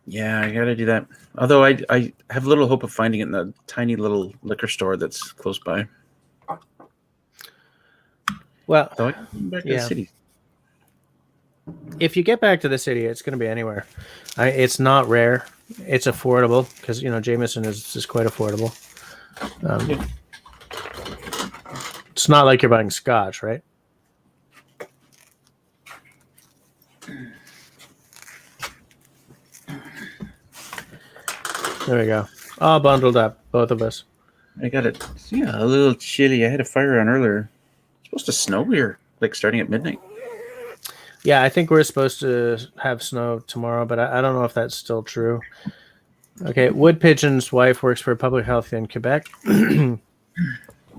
Yeah, I gotta do that. Although I have little hope of finding it in the tiny little liquor store that's close by. Well, so I can come back to the city. If you get back to the city, it's going to be anywhere. It's not rare. It's affordable because Jameson is quite affordable. It's not like you're buying scotch, right? There we go. All bundled up, both of us. I got it. Yeah, a little chilly. I had a fire on earlier. It's supposed to snow here, like starting at midnight. Yeah, I think we're supposed to have snow tomorrow, but I don't know if that's still true. Okay, Wood Pigeon's wife works for public health in Quebec.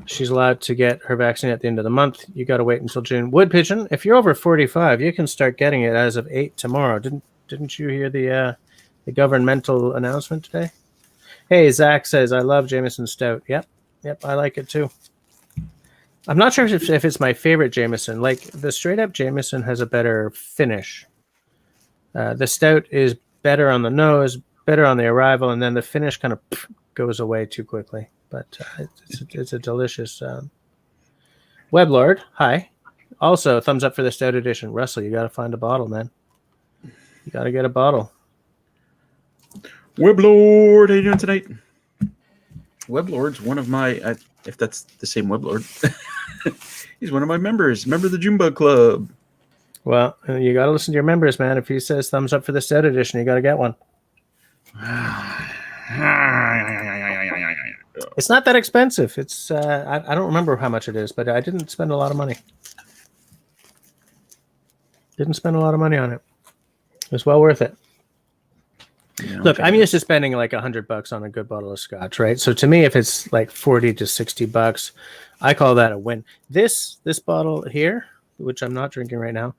She's allowed to get her vaccine at the end of the month. You got to wait until June. Wood Pigeon, if you're over 45, you can start getting it as of 8 tomorrow. Didn't you hear the governmental announcement today? Hey, Zach says, I love Jameson Stout. Yep, I like it too. I'm not sure if it's my favorite Jameson. Like, the straight-up Jameson has a better finish. The Stout is better on the nose, better on the arrival, and then the finish kind of goes away too quickly. But it's a delicious... Weblord, hi. Also, thumbs up for the Stout edition. Russell, you got to find a bottle, man. You got to get a bottle. Weblord, how you doing tonight? Weblord's one of my... if that's the same Weblord. He's one of my members. Member of the Junebug Club. Well, you got to listen to your members, man. If he says thumbs up for the Stout edition, you got to get one. It's not that expensive. It's I don't remember how much it is, but I didn't spend a lot of money. Didn't spend a lot of money on it. It was well worth it. Yeah, look, I'm used to spending like $100 on a good bottle of scotch, right? So to me, if it's like $40 to $60, I call that a win. This bottle here, which I'm not drinking right now,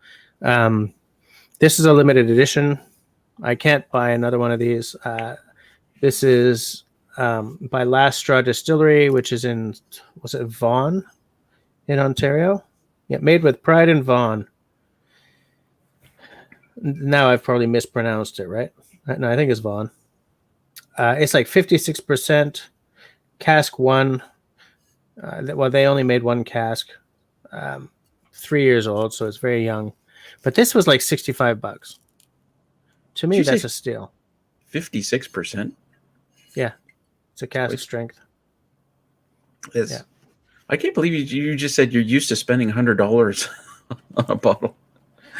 this is a limited edition. I can't buy another one of these. This is by Last Straw Distillery, which is in, was it Vaughan in Ontario? Yeah, made with pride in Vaughan. Now I've probably mispronounced it, right? No, I think it's Vaughan. It's like 56% cask 1, Well, they only made one cask, 3 years old, so it's very young. But this was like $65. To me, Did you that's say a steal. 56%? Yeah, it's a cask strength. Yes. Yeah. I can't believe you just said you're used to spending $100 on a bottle.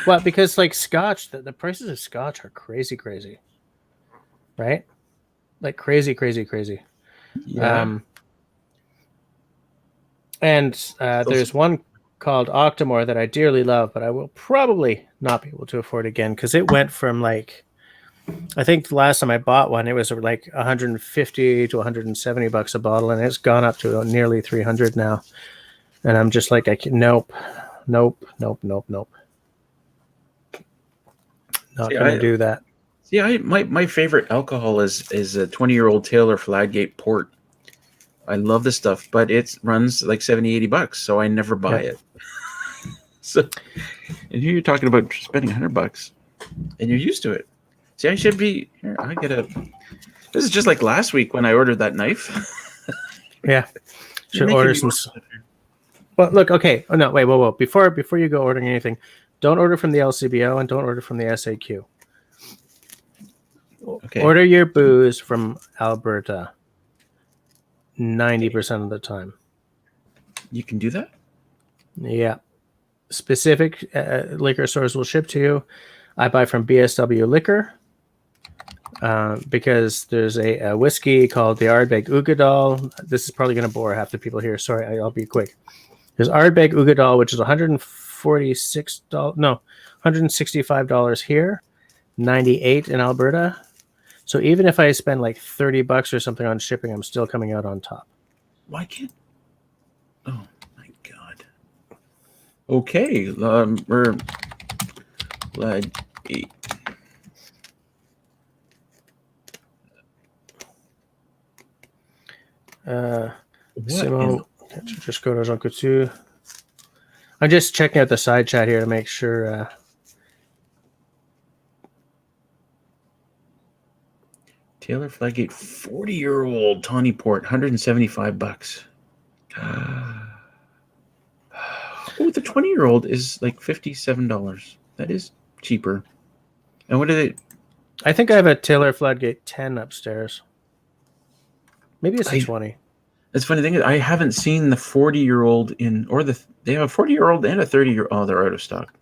Well, because like Scotch, the prices of Scotch are crazy, right? Like crazy. Yeah. And there's one called Octomore that I dearly love, but I will probably not be able to afford again because it went from like, I think the last time I bought one, it was like 150 to 170 bucks a bottle, and it's gone up to nearly 300 now. And I'm just like, nope. Not gonna do that. Yeah, my favorite alcohol is a 20-year-old Taylor Fladgate port. I love this stuff, but it runs like 70, $80, so I never buy it. So, and here you're talking about spending $100, and you're used to it. See, I should be here. I get a. This is just like last week when I ordered that knife. Yeah, should order some. Well, look, okay. Oh no, wait, whoa. Before you go ordering anything, don't order from the LCBO and don't order from the SAQ. Okay. Order your booze from Alberta. 90% of the time. You can do that? Yeah. Specific liquor stores will ship to you. I buy from BSW Liquor because there's a whiskey called the Ardbeg Ugadal. This is probably going to bore half the people here. Sorry, I'll be quick. There's Ardbeg Ugadal, which is $165 here, $98 in Alberta. So even if I spend like $30 or something on shipping, I'm still coming out on top. Why can't? Oh my god. Okay, we're glad. Simon, just go to Jean Coutu. I'm just checking out the side chat here to make sure. Taylor Fladgate, 40-year-old Tawny Port, $175. Oh, the 20-year-old is like $57. That is cheaper. And what are they? I think I have a Taylor Fladgate 10 upstairs. Maybe it's a 20. It's funny thing is I haven't seen the 40-year-old in, or they have a 40-year-old and a 30-year. Oh, they're out of stock.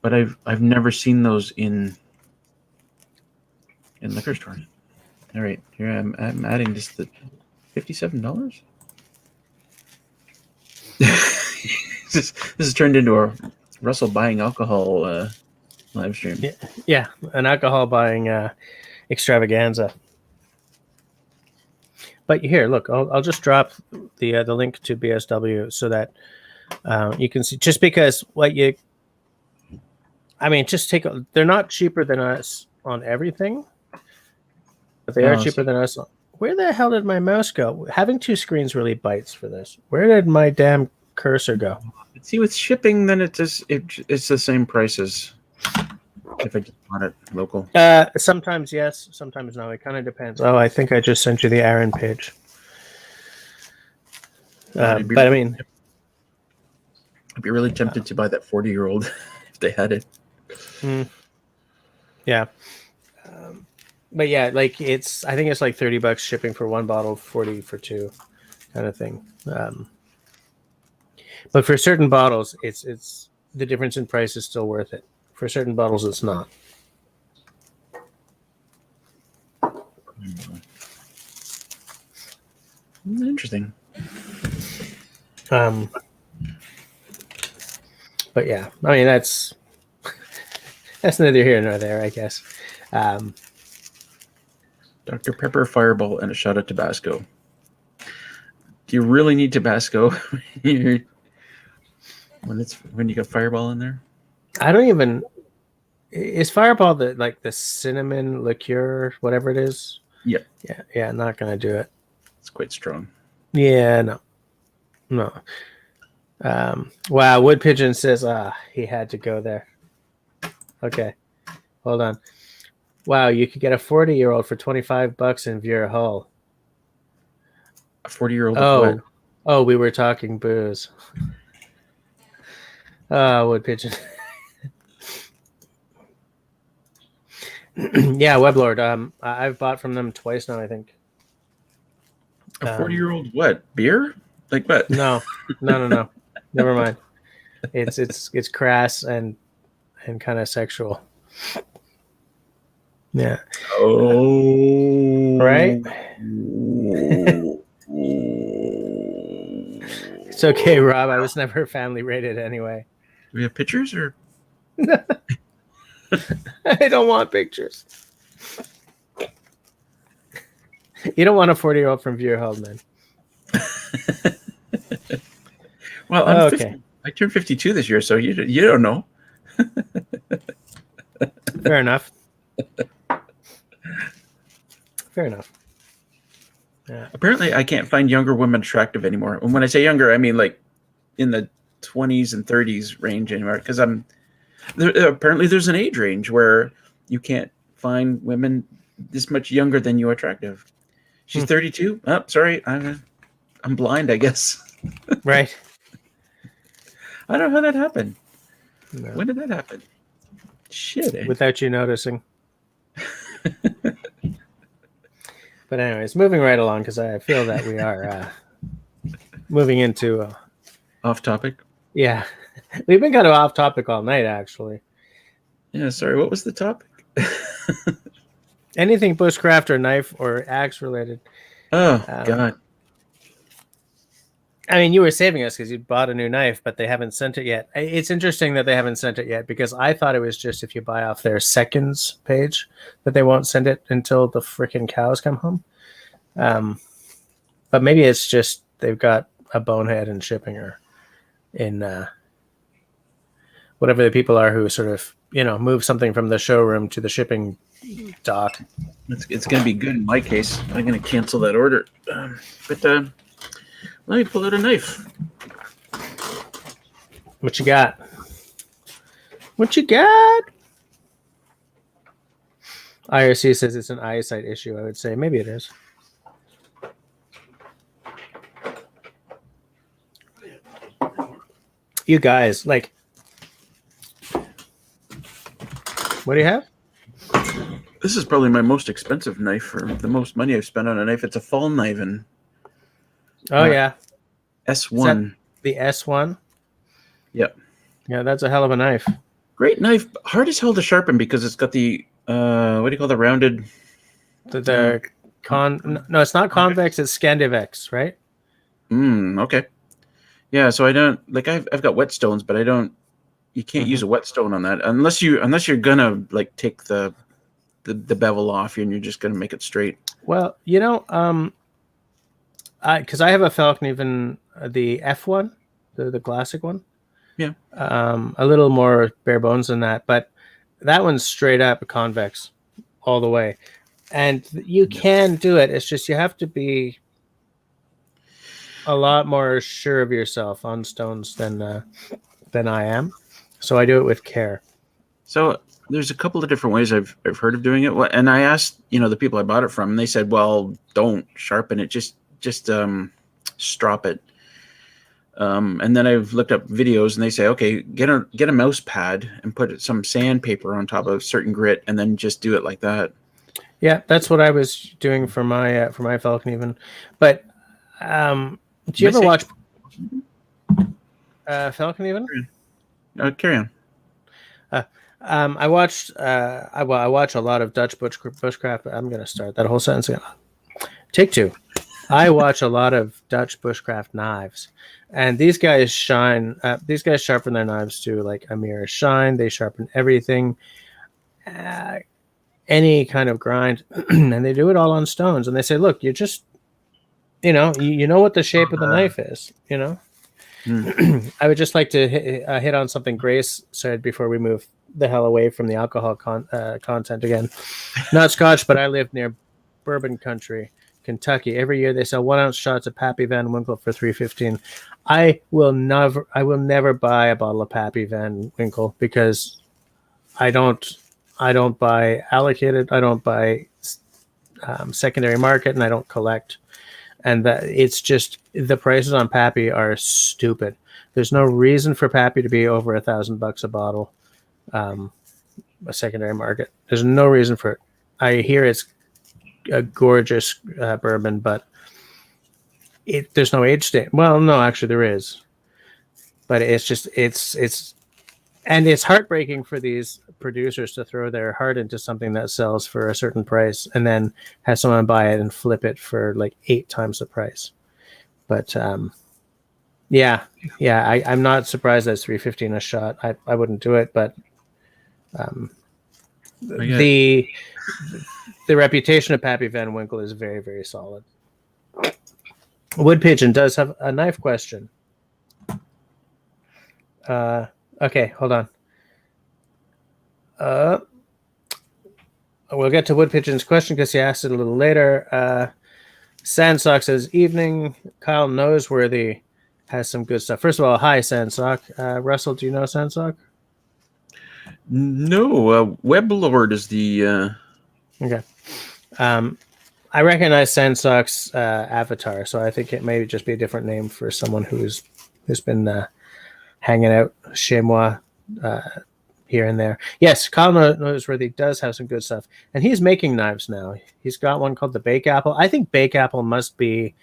But I've never seen those in liquor stores. All right, here I'm adding just the $57. This has turned into a Russell buying alcohol live stream. Yeah, an alcohol buying extravaganza. But here, look, I'll just drop the link to BSW so that you can see. Just because just they're not cheaper than us on everything, but they are cheaper than us. Where the hell did my mouse go? Having two screens really bites for this. Where did my damn cursor go? See, with shipping, then it's the same prices. If I just bought it local. Sometimes yes, sometimes no. It kind of depends. Oh, I think I just sent you the Aaron page. But I mean, I'd be really tempted to buy that 40-year-old if they had it. Yeah. But yeah, like I think it's like $30 shipping for one bottle, 40 for two, kind of thing. But for certain bottles, it's the difference in price is still worth it. For certain bottles, it's not. Interesting. But yeah, I mean that's neither here nor there, I guess. Dr. Pepper, Fireball, and a shot of Tabasco. Do you really need Tabasco when you got Fireball in there? I don't even. Is Fireball the cinnamon liqueur, whatever it is? Yeah. Yeah. Not gonna do it. It's quite strong. Yeah, no. Wow, Wood Pigeon says, he had to go there. Okay, hold on. Wow, you could get a 40-year-old for $25 in Vera Hull. A 40-year-old of what? Oh, we were talking booze. Wood pigeon. Yeah, Weblord. I've bought from them twice now, I think. A 40-year-old what? Beer? Like what? No. Never mind. It's crass and kind of sexual. Yeah. Oh. Right? It's okay, Rob. I was never family rated anyway. Do we have pictures or? I don't want pictures. You don't want a 40-year-old from Vierhold, man. Well, I'm 50. I turned 52 this year, so you don't know. Fair enough. Fair enough. Yeah. Apparently, I can't find younger women attractive anymore. And when I say younger, I mean like in the 20s and 30s range anymore. Because apparently there's an age range where you can't find women this much younger than you attractive. She's 32. Oh, sorry, I'm blind, I guess. Right. I don't know how that happened. No. When did that happen? Shit. Without you noticing. But anyways, moving right along, because I feel that we are moving into off topic. Yeah, we've been kind of off topic all night, actually. Yeah, sorry. What was the topic? Anything bushcraft or knife or axe related. Oh God. I mean, you were saving us because you bought a new knife, but they haven't sent it yet. It's interesting that they haven't sent it yet because I thought it was just if you buy off their seconds page that they won't send it until the freaking cows come home. But maybe it's just they've got a bonehead in shipping or in whatever the people are who sort of, move something from the showroom to the shipping dock. It's going to be good in my case. I'm going to cancel that order. But let me pull out a knife. What you got? What you got? IRC says it's an eyesight issue. I would say maybe it is. You guys, like, what do you have? This is probably my most expensive knife, or the most money I've spent on a knife. It's a fall knife. Oh, yeah. S1. The S1? Yep. Yeah, that's a hell of a knife. Great knife. Hard as hell to sharpen because it's got the, what do you call the rounded? No, it's not convex, it's Scandivex, right? Okay. Yeah, so I don't, like, I've got whetstones, but you can't use a whetstone on that unless you're gonna, like, take the bevel off and you're just gonna make it straight. Well, because I have a Falcon, even the F1, the classic one. Yeah. A little more bare bones than that, but that one's straight up convex all the way. And you can do it. It's just you have to be a lot more sure of yourself on stones than I am. So I do it with care. So there's a couple of different ways I've heard of doing it. And I asked, the people I bought it from, and they said, well, don't sharpen it. Just strop it. And then I've looked up videos and they say, okay, get a mouse pad and put some sandpaper on top of certain grit and then just do it like that. Yeah, that's what I was doing for my Falcon even. But do you ever watch Falcon even? Carry on. I watched I watch a lot of Dutch bushcraft. I'm going to start that whole sentence again. Take two. I watch a lot of Dutch bushcraft knives, and these guys shine. These guys sharpen their knives to like a mirror shine. They sharpen everything, any kind of grind, and they do it all on stones. And they say, "Look, you just, you know what the shape of the knife is. I would just like to hit on something Grace said before we move the hell away from the alcohol content again. Not Scotch, but I live near Bourbon Country, Kentucky. Every year they sell 1 ounce shots of Pappy Van Winkle for $3.15. I will never buy a bottle of Pappy Van Winkle because I don't buy allocated. I don't buy secondary market, and I don't collect. and that it's just the prices on Pappy are stupid. There's no reason for Pappy to be over $1,000 a bottle, a secondary market. There's no reason for it. I hear it's a gorgeous bourbon, but there's no age state. Well, no, actually there is, but it's just and it's heartbreaking for these producers to throw their heart into something that sells for a certain price and then have someone buy it and flip it for like 8 times the price. But I'm not surprised that's $3.15 a shot. I wouldn't do it, but the reputation of Pappy Van Winkle is very, very solid. Wood Pigeon does have a knife question. Okay, hold on. We'll get to Wood Pigeon's question because he asked it a little later. Sandsock says, evening. Kyle Noseworthy has some good stuff. First of all, hi, Sandsock. Russell, do you know Sandsock? No, Weblord is the... Okay. I recognize Sandsock's avatar, so I think it may just be a different name for someone who's been hanging out chez moi here and there. Yes, Kyle Noseworthy does have some good stuff, and he's making knives now. He's got one called the Bake Apple. I think Bake Apple must be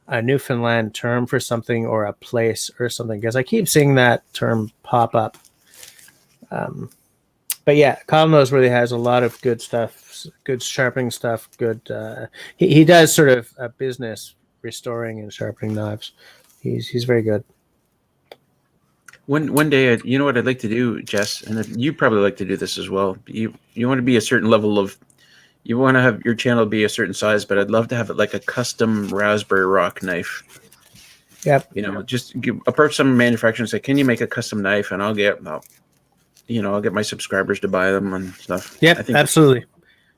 a Newfoundland term for something or a place or something, because I keep seeing that term pop up. But yeah, Kyle Noseworthy has a lot of good stuff, good sharpening stuff. Good. He does sort of a business restoring and sharpening knives. He's very good. One day, you know what I'd like to do, Jess, and you probably like to do this as well. You want to be a certain level of, you want to have your channel be a certain size, but I'd love to have it like a custom Raspberry Rock knife. Yep. You know, just approach some manufacturer and say, "Can you make a custom knife?" And I'll get my subscribers to buy them and stuff. Yeah, absolutely.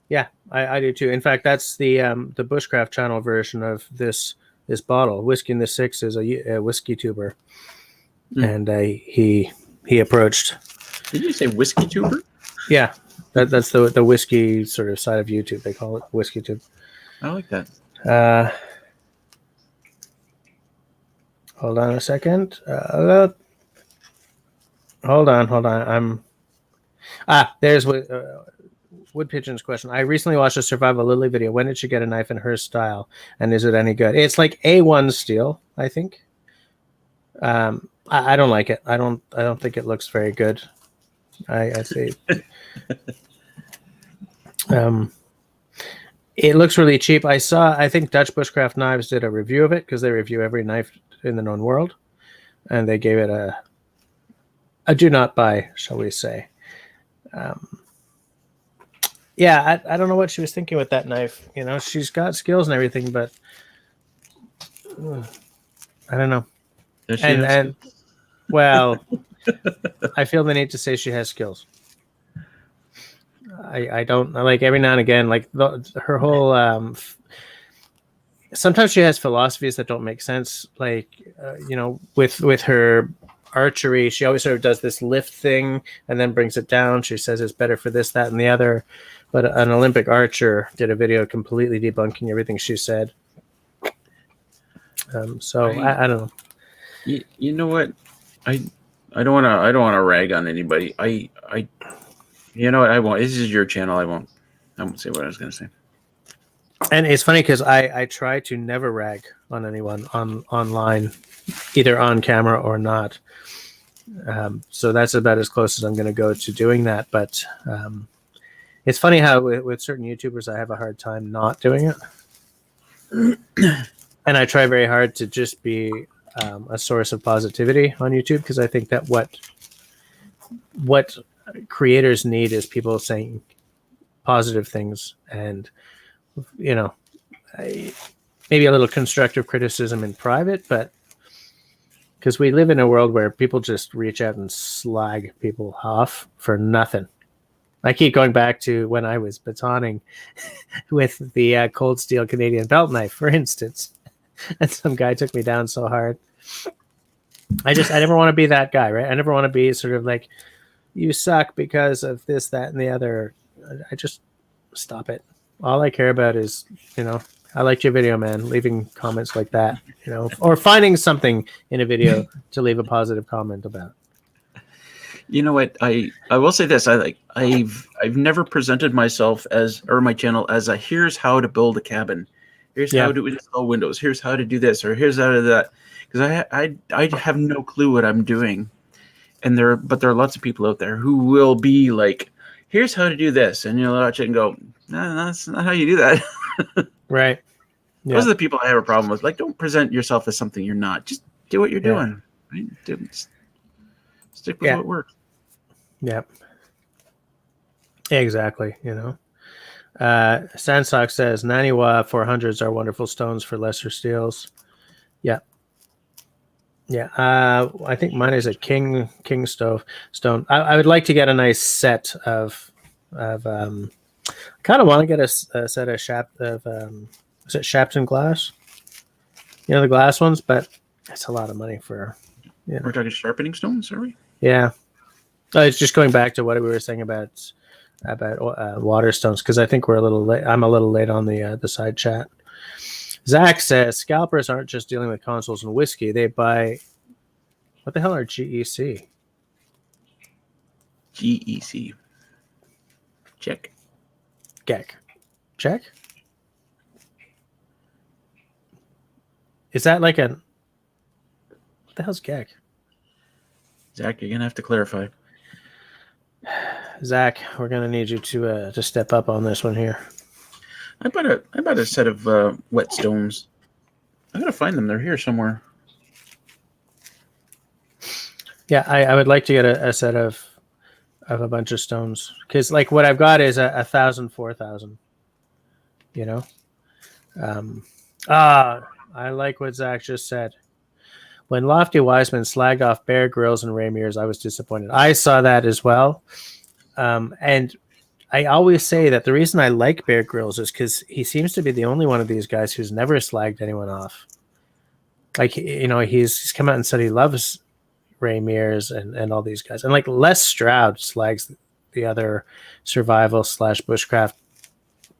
Yeah, I do too. In fact, that's the Bushcraft channel version of this bottle. Whiskey in the Six is a whiskey tuber. And he approached. Did you say whiskey tuber? Yeah, that's the whiskey sort of side of YouTube. They call it whiskey tube. I like that. Hold on a second. Hold on. There's Wood Pigeon's question. I recently watched a Survival Lily video. When did she get a knife in her style, and is it any good? It's like A1 steel, I think. I don't like it. I don't think it looks very good. I see. It looks really cheap. I think Dutch Bushcraft Knives did a review of it because they review every knife in the known world, and they gave it a do not buy, shall we say. Yeah, I don't know what she was thinking with that knife. You know, she's got skills and everything, but I don't know. And well, I feel the need to say she has skills. I don't like every now and again, like her whole. Sometimes she has philosophies that don't make sense. Like with her archery, she always sort of does this lift thing and then brings it down. She says it's better for this, that, and the other. But an Olympic archer did a video completely debunking everything she said. I don't know. You know what? I don't want to rag on anybody. You know what? I won't. This is your channel. I won't say what I was going to say. And it's funny because I try to never rag on anyone online, either on camera or not. So that's about as close as I'm going to go to doing that. But it's funny how with certain YouTubers, I have a hard time not doing it. And I try very hard to just be a source of positivity on YouTube, because I think that what creators need is people saying positive things, and maybe a little constructive criticism in private, but because we live in a world where people just reach out and slag people off for nothing. I keep going back to when I was batoning with the Cold Steel Canadian belt knife, for instance, and some guy took me down so hard. I never want to be that guy, right? I never want to be sort of like, you suck because of this, that, and the other. I just stop it. All I care about is, I liked your video, man. Leaving comments like that, or finding something in a video to leave a positive comment about. You know what? I will say this. I've never presented myself or my channel as a here's how to build a cabin. Here's how to install windows. Here's how to do this, or here's how to do that. Because I have no clue what I'm doing. And there are lots of people out there who will be like, here's how to do this. And you'll watch it and go, no, that's not how you do that. Right. Yeah. Those are the people I have a problem with. Like, don't present yourself as something you're not. Just do what you're doing. Right? Stick with what works. Yep. Exactly. Sandsock says Naniwa 400s are wonderful stones for lesser steels. Yeah. Yeah. I think mine is a king stone. I would like to get a nice set of kind of want to get a set of is it Shapton glass? The glass ones, but it's a lot of money for. We're talking sharpening stones, are we? Yeah. It's just going back to what we were saying about water stones, because I think we're a little late. I'm a little late on the side chat. Zach says scalpers aren't just dealing with consoles and whiskey. They buy. What the hell are GEC? GEC. Check. Geck. Check. Is that like what the hell's Geck? Zach, you're gonna have to clarify. Zach, we're gonna need you to step up on this one here. I bought a set of whetstones. I gotta find them. They're here somewhere. Yeah, I would like to get a set of a bunch of stones, because like what I've got is 1,000, 4,000. I like what Zach just said. When Lofty Wiseman slagged off Bear Grylls and Ray Mears, I was disappointed. I saw that as well. And I always say that the reason I like Bear Grylls is because he seems to be the only one of these guys who's never slagged anyone off. Like, he's come out and said he loves Ray Mears and all these guys. And like Les Stroud slags the other survival / bushcraft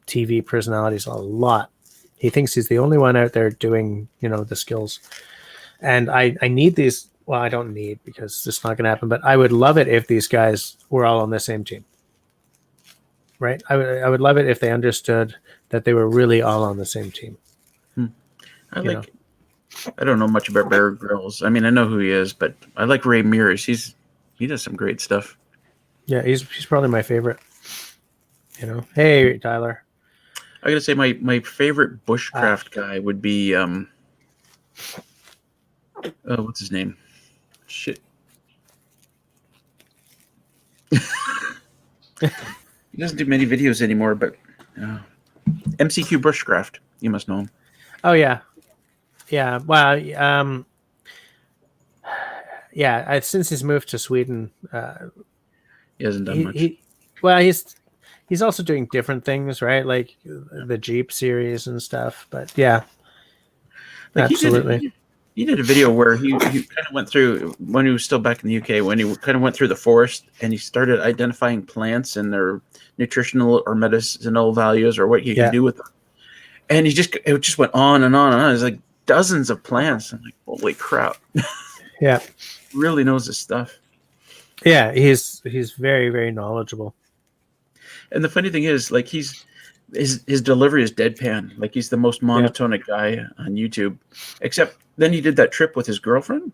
TV personalities a lot. He thinks he's the only one out there doing, the skills. And I need these. Well, I don't need, because it's not going to happen, but I would love it if these guys were all on the same team. Right? I would love it if they understood that they were really all on the same team. I don't know much about Bear Grylls. I mean, I know who he is, but I like Ray Mears. He does some great stuff. Yeah, he's probably my favorite. Hey, Tyler. I gotta say, my favorite bushcraft guy would be what's his name? Shit. He doesn't do many videos anymore, but MCQ Bushcraft. You must know him. Oh yeah. Well, since he's moved to Sweden, he hasn't done much. He's also doing different things, right? Like the Jeep series and stuff. But yeah, like absolutely. He did a video where he kind of went through, when he was still back in the UK, when he kind of went through the forest and he started identifying plants and their nutritional or medicinal values, or what you can do with them. And it just went on and on and on. It's like dozens of plants. I'm like, holy crap. Yeah. Really knows his stuff. Yeah, he's very, very knowledgeable. And the funny thing is, like, his delivery is deadpan. Like, he's the most monotonic guy on YouTube. Except then he did that trip with his girlfriend.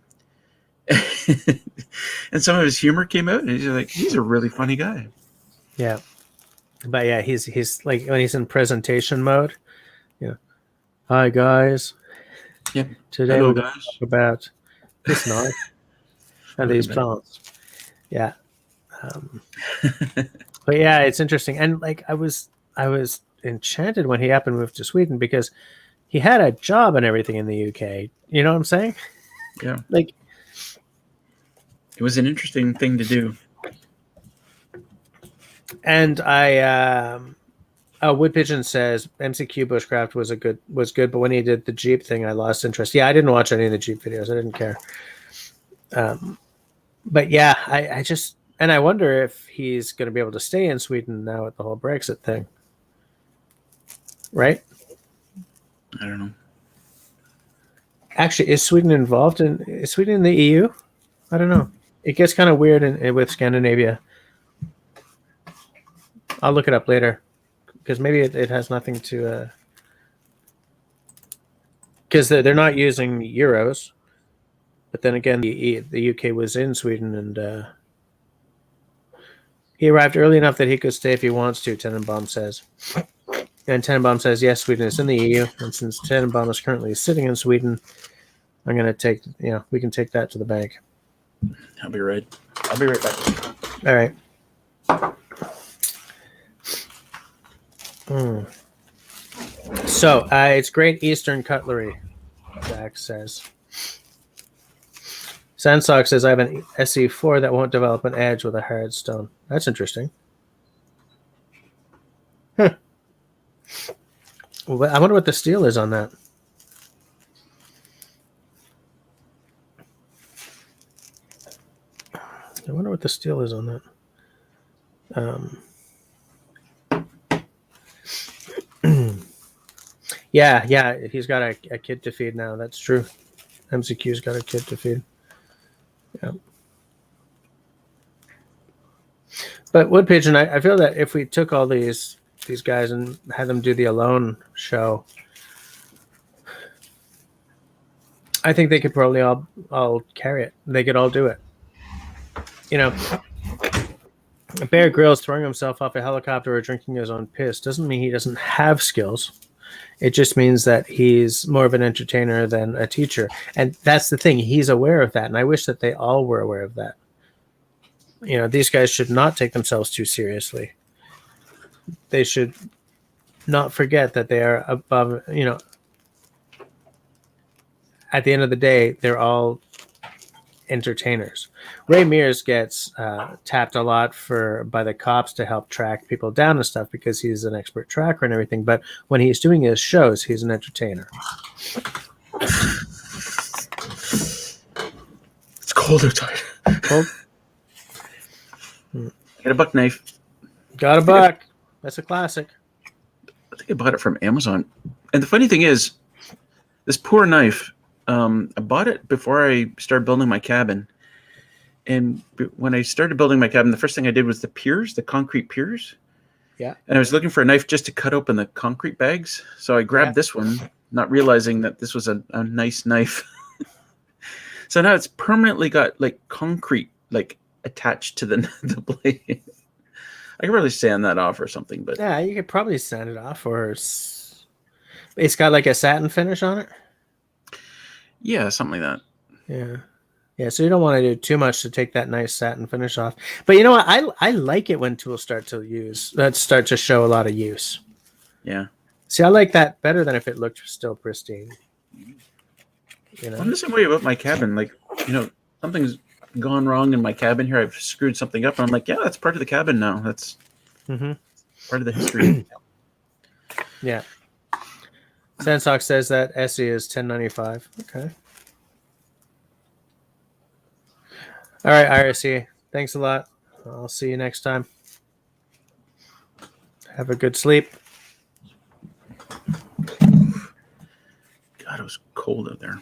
And some of his humor came out, and he's a really funny guy. Yeah. But yeah, he's like, when he's in presentation mode, hi guys. Yeah. Today we're going to talk about this knife and these plants. Yeah. But yeah, it's interesting. And like, I was enchanted when he happened to move to Sweden, because he had a job and everything in the UK. You know what I'm saying? Yeah. Like, it was an interesting thing to do. And Wood Pigeon says MCQ Bushcraft was good, but when he did the Jeep thing, I lost interest. Yeah, I didn't watch any of the Jeep videos. I didn't care. But yeah, I wonder if he's going to be able to stay in Sweden now with the whole Brexit thing. Right? I don't know. Actually, is Sweden involved is Sweden in the EU? I don't know. It gets kind of weird with Scandinavia. I'll look it up later because maybe it has nothing to. Because they're not using euros, but then again, the UK was in Sweden, and he arrived early enough that he could stay if he wants to. Tenenbaum says, and Tenenbaum says yes, Sweden is in the EU, and since Tenenbaum is currently sitting in Sweden, I'm going to take we can take that to the bank. I'll be right back. All right. So it's Great Eastern Cutlery, Zach says. Sandsock says I have an SE4 that won't develop an edge with a hard stone. That's interesting. Huh. Well, I wonder what the steel is on that. I wonder what the steel is on that. Yeah, he's got a kid to feed now. That's true. MCQ's got a kid to feed. Yeah. But Wood Pigeon, I feel that if we took all these guys and had them do the Alone show, I think they could probably all carry it. They could all do it. Bear Grylls throwing himself off a helicopter or drinking his own piss doesn't mean he doesn't have skills. It just means that he's more of an entertainer than a teacher. And that's the thing. He's aware of that. And I wish that they all were aware of that. These guys should not take themselves too seriously. They should not forget that they are above, at the end of the day, they're all entertainers. Ray Mears gets tapped a lot by the cops to help track people down and stuff because he's an expert tracker and everything. But when he's doing his shows, he's an entertainer. It's cold outside. Cold? Get a buck knife. Got a buck. That's a classic. I think I bought it from Amazon. And the funny thing is, this poor knife, I bought it before I started building my cabin. And when I started building my cabin, the first thing I did was the concrete piers. Yeah. And I was looking for a knife just to cut open the concrete bags. So I grabbed this one, not realizing that this was a nice knife. So now it's permanently got concrete attached to the blade. I could really sand that off or something, but yeah, you could probably sand it off, or it's got a satin finish on it. Yeah, something like that. Yeah. So you don't want to do too much to take that nice satin finish off. But you know what? I like it when tools start to show a lot of use. Yeah. See, I like that better than if it looked still pristine. I'm the same way about my cabin. Something's gone wrong in my cabin here. I've screwed something up, and I'm like, yeah, that's part of the cabin now. That's part of the history. Yeah. Sandsock says that SE is 1095. Okay. All right, IRC. Thanks a lot. I'll see you next time. Have a good sleep. God, it was cold out there.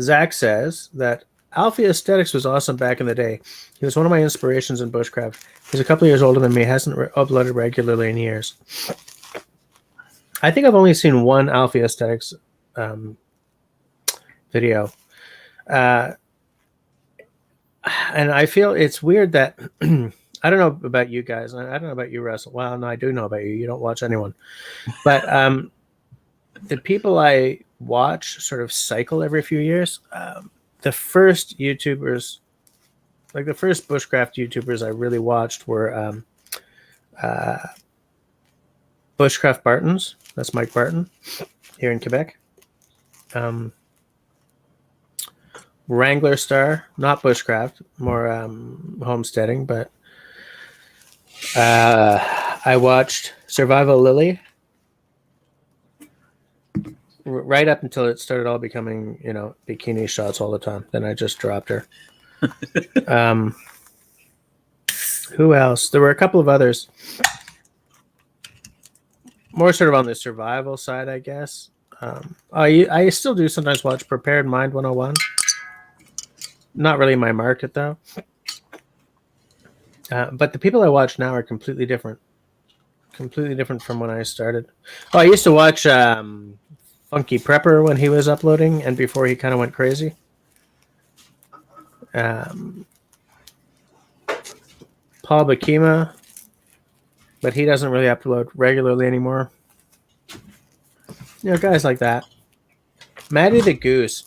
Zach says that Alfie Aesthetics was awesome back in the day. He was one of my inspirations in bushcraft. He's a couple of years older than me. Hasn't uploaded regularly in years. I think I've only seen one Alfie Aesthetics video. And I feel it's weird that I don't know about you guys. I don't know about you, Russell. Well, no, I do know about you. You don't watch anyone. But the people I watch sort of cycle every few years. The first YouTubers, the first bushcraft YouTubers I really watched were Bushcraft Bartons. That's Mike Barton here in Quebec. Wrangler Star, not bushcraft, more homesteading, but I watched Survival Lily right up until it started all becoming, bikini shots all the time. Then I just dropped her. Who else? There were a couple of others. more sort of on the survival side, I guess. I still do sometimes watch Prepared Mind 101. Not really my market though. But the people I watch now are completely different. Completely different from when I started. Oh, I used to watch Funky Prepper when he was uploading and before he kind of went crazy. Paul Bakima, but he doesn't really upload regularly anymore. Guys like that. Maddie the Goose.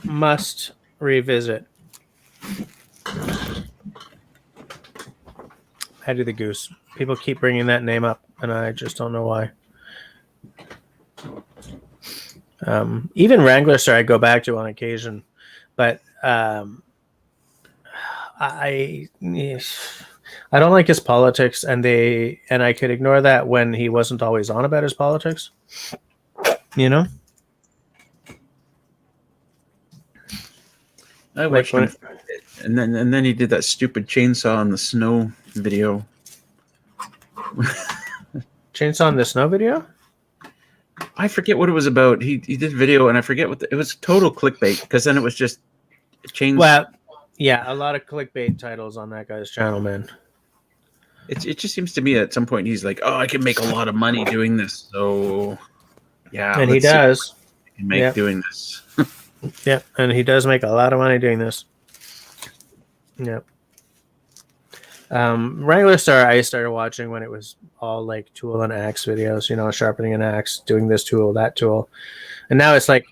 Must revisit. Maddie the Goose. People keep bringing that name up, and I just don't know why. Even Wrangler Star I go back to on occasion, but I don't like his politics, and I could ignore that when he wasn't always on about his politics. I watched him, and then he did that stupid chainsaw in the snow video. Chainsaw in the snow video? I forget what it was about. He did a video, and I forget what it was. Total clickbait, because then it was just chains. Well, yeah, a lot of clickbait titles on that guy's channel, man. It just seems to me at some point he's like, oh, I can make a lot of money doing this, so yeah, and he does. I can make doing this. Yeah, and he does make a lot of money doing this. Yep. Wrangler Star I started watching when it was all like tool and axe videos, sharpening an axe, doing this tool, that tool. And now it's like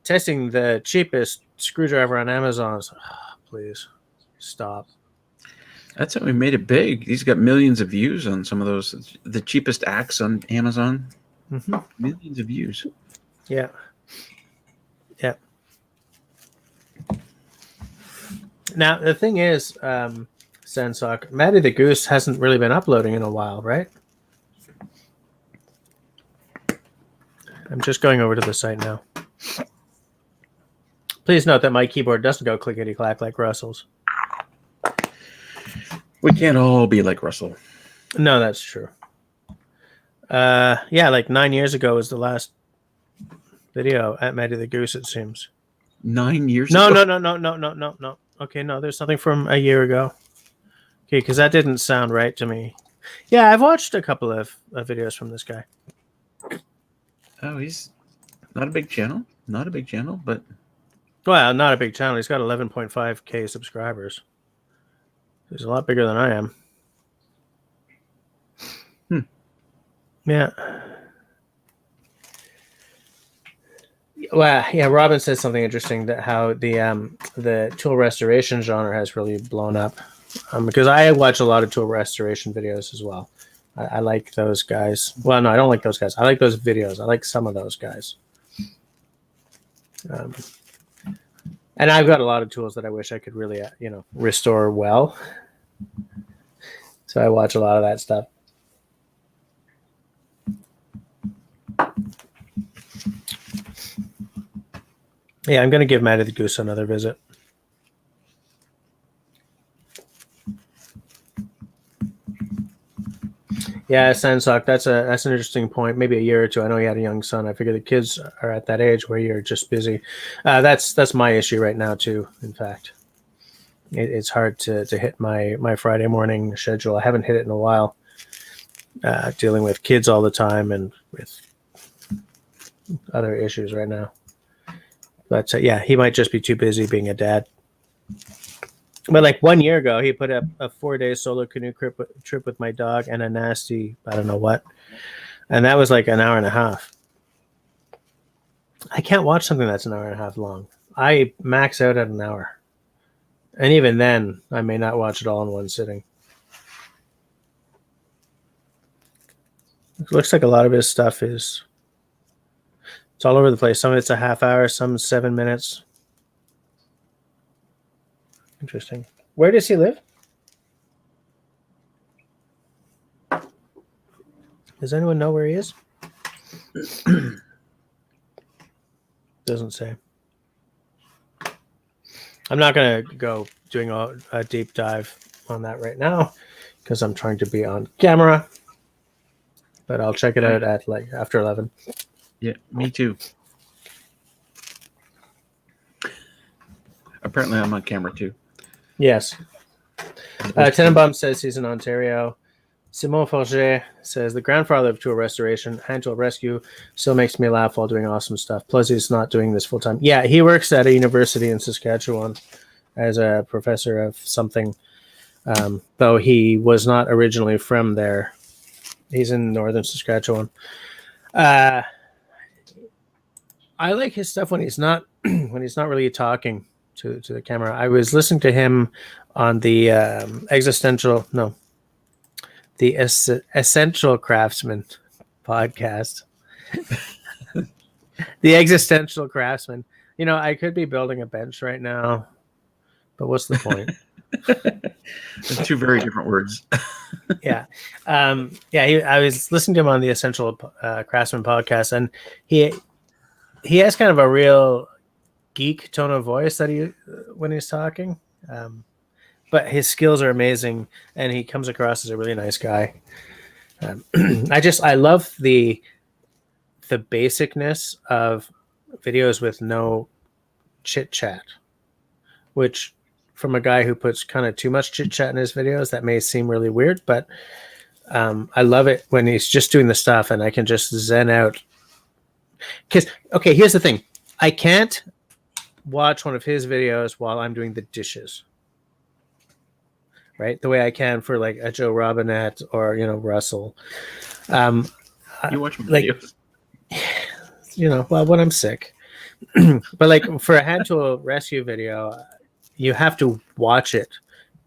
testing the cheapest screwdriver on Amazon. It's like, oh, please stop. That's how we made it big. He's got millions of views on some of those. The cheapest axe on Amazon. Mm-hmm. Millions of views. Yeah. Yeah. Now, the thing is, Sensok, Maddie the Goose hasn't really been uploading in a while, right? I'm just going over to the site now. Please note that my keyboard doesn't go clickety-clack like Russell's. We can't all be like Russell. No, that's true. Yeah, like 9 years ago was the last video at Maddie the Goose, it seems. 9 years ago? No. Okay, no, there's something from a year ago. Okay, because that didn't sound right to me. Yeah, I've watched a couple of videos from this guy. Oh, he's not a big channel. Not a big channel, but... Well, not a big channel. He's got 11.5K subscribers. He's a lot bigger than I am. Yeah. Well, yeah, Robin says something interesting, that how the tool restoration genre has really blown up. Because I watch a lot of tool restoration videos as well. I like those guys. Well, no, I don't like those guys. I like those videos. I like some of those guys. And I've got a lot of tools that I wish I could really, restore well. So I watch a lot of that stuff. Yeah, I'm going to give Maddie the Goose another visit. Yeah, Sandsock, that's an interesting point. Maybe a year or two. I know he had a young son. I figure the kids are at that age where you're just busy. That's my issue right now too. In fact, it's hard to hit my Friday morning schedule. I haven't hit it in a while. Dealing with kids all the time and with other issues right now. But yeah, he might just be too busy being a dad. But like 1 year ago, he put up a 4-day solo canoe trip with my dog and a nasty, I don't know what. And that was like an hour and a half. I can't watch something that's an hour and a half long. I max out at an hour. And even then, I may not watch it all in one sitting. It looks like a lot of his stuff it's all over the place. Some of it's a half hour, some 7 minutes. Interesting. Where does he live? Does anyone know where he is? Doesn't say. I'm not going to go doing a deep dive on that right now. because I'm trying to be on camera. But I'll check it out at like after 11. Yeah, me too. Apparently, I'm on camera too. Yes. Tenenbaum says he's in Ontario. Simon Forget says the grandfather of tool restoration, hand tool rescue, still makes me laugh while doing awesome stuff. Plus, he's not doing this full time. Yeah, he works at a university in Saskatchewan as a professor of something, though he was not originally from there. He's in northern Saskatchewan. I like his stuff when he's not really talking to the camera. I was listening to him on the Essential Craftsman podcast. The Existential Craftsman. You know, I could be building a bench right now, but what's the point? Two very different words. Yeah. I was listening to him on the Essential Craftsman podcast, and he has kind of a real geek tone of voice that when he's talking. But his skills are amazing, and he comes across as a really nice guy. I love the basicness of videos with no chit chat, which from a guy who puts kind of too much chit chat in his videos, that may seem really weird, but I love it when he's just doing the stuff and I can just zen out. Because, okay, here's the thing. I can't watch one of his videos while I'm doing the dishes. Right, the way I can for like a Joe Robinette or Russell. You watch my videos, well, when I'm sick. But like for a hand tool rescue video, you have to watch it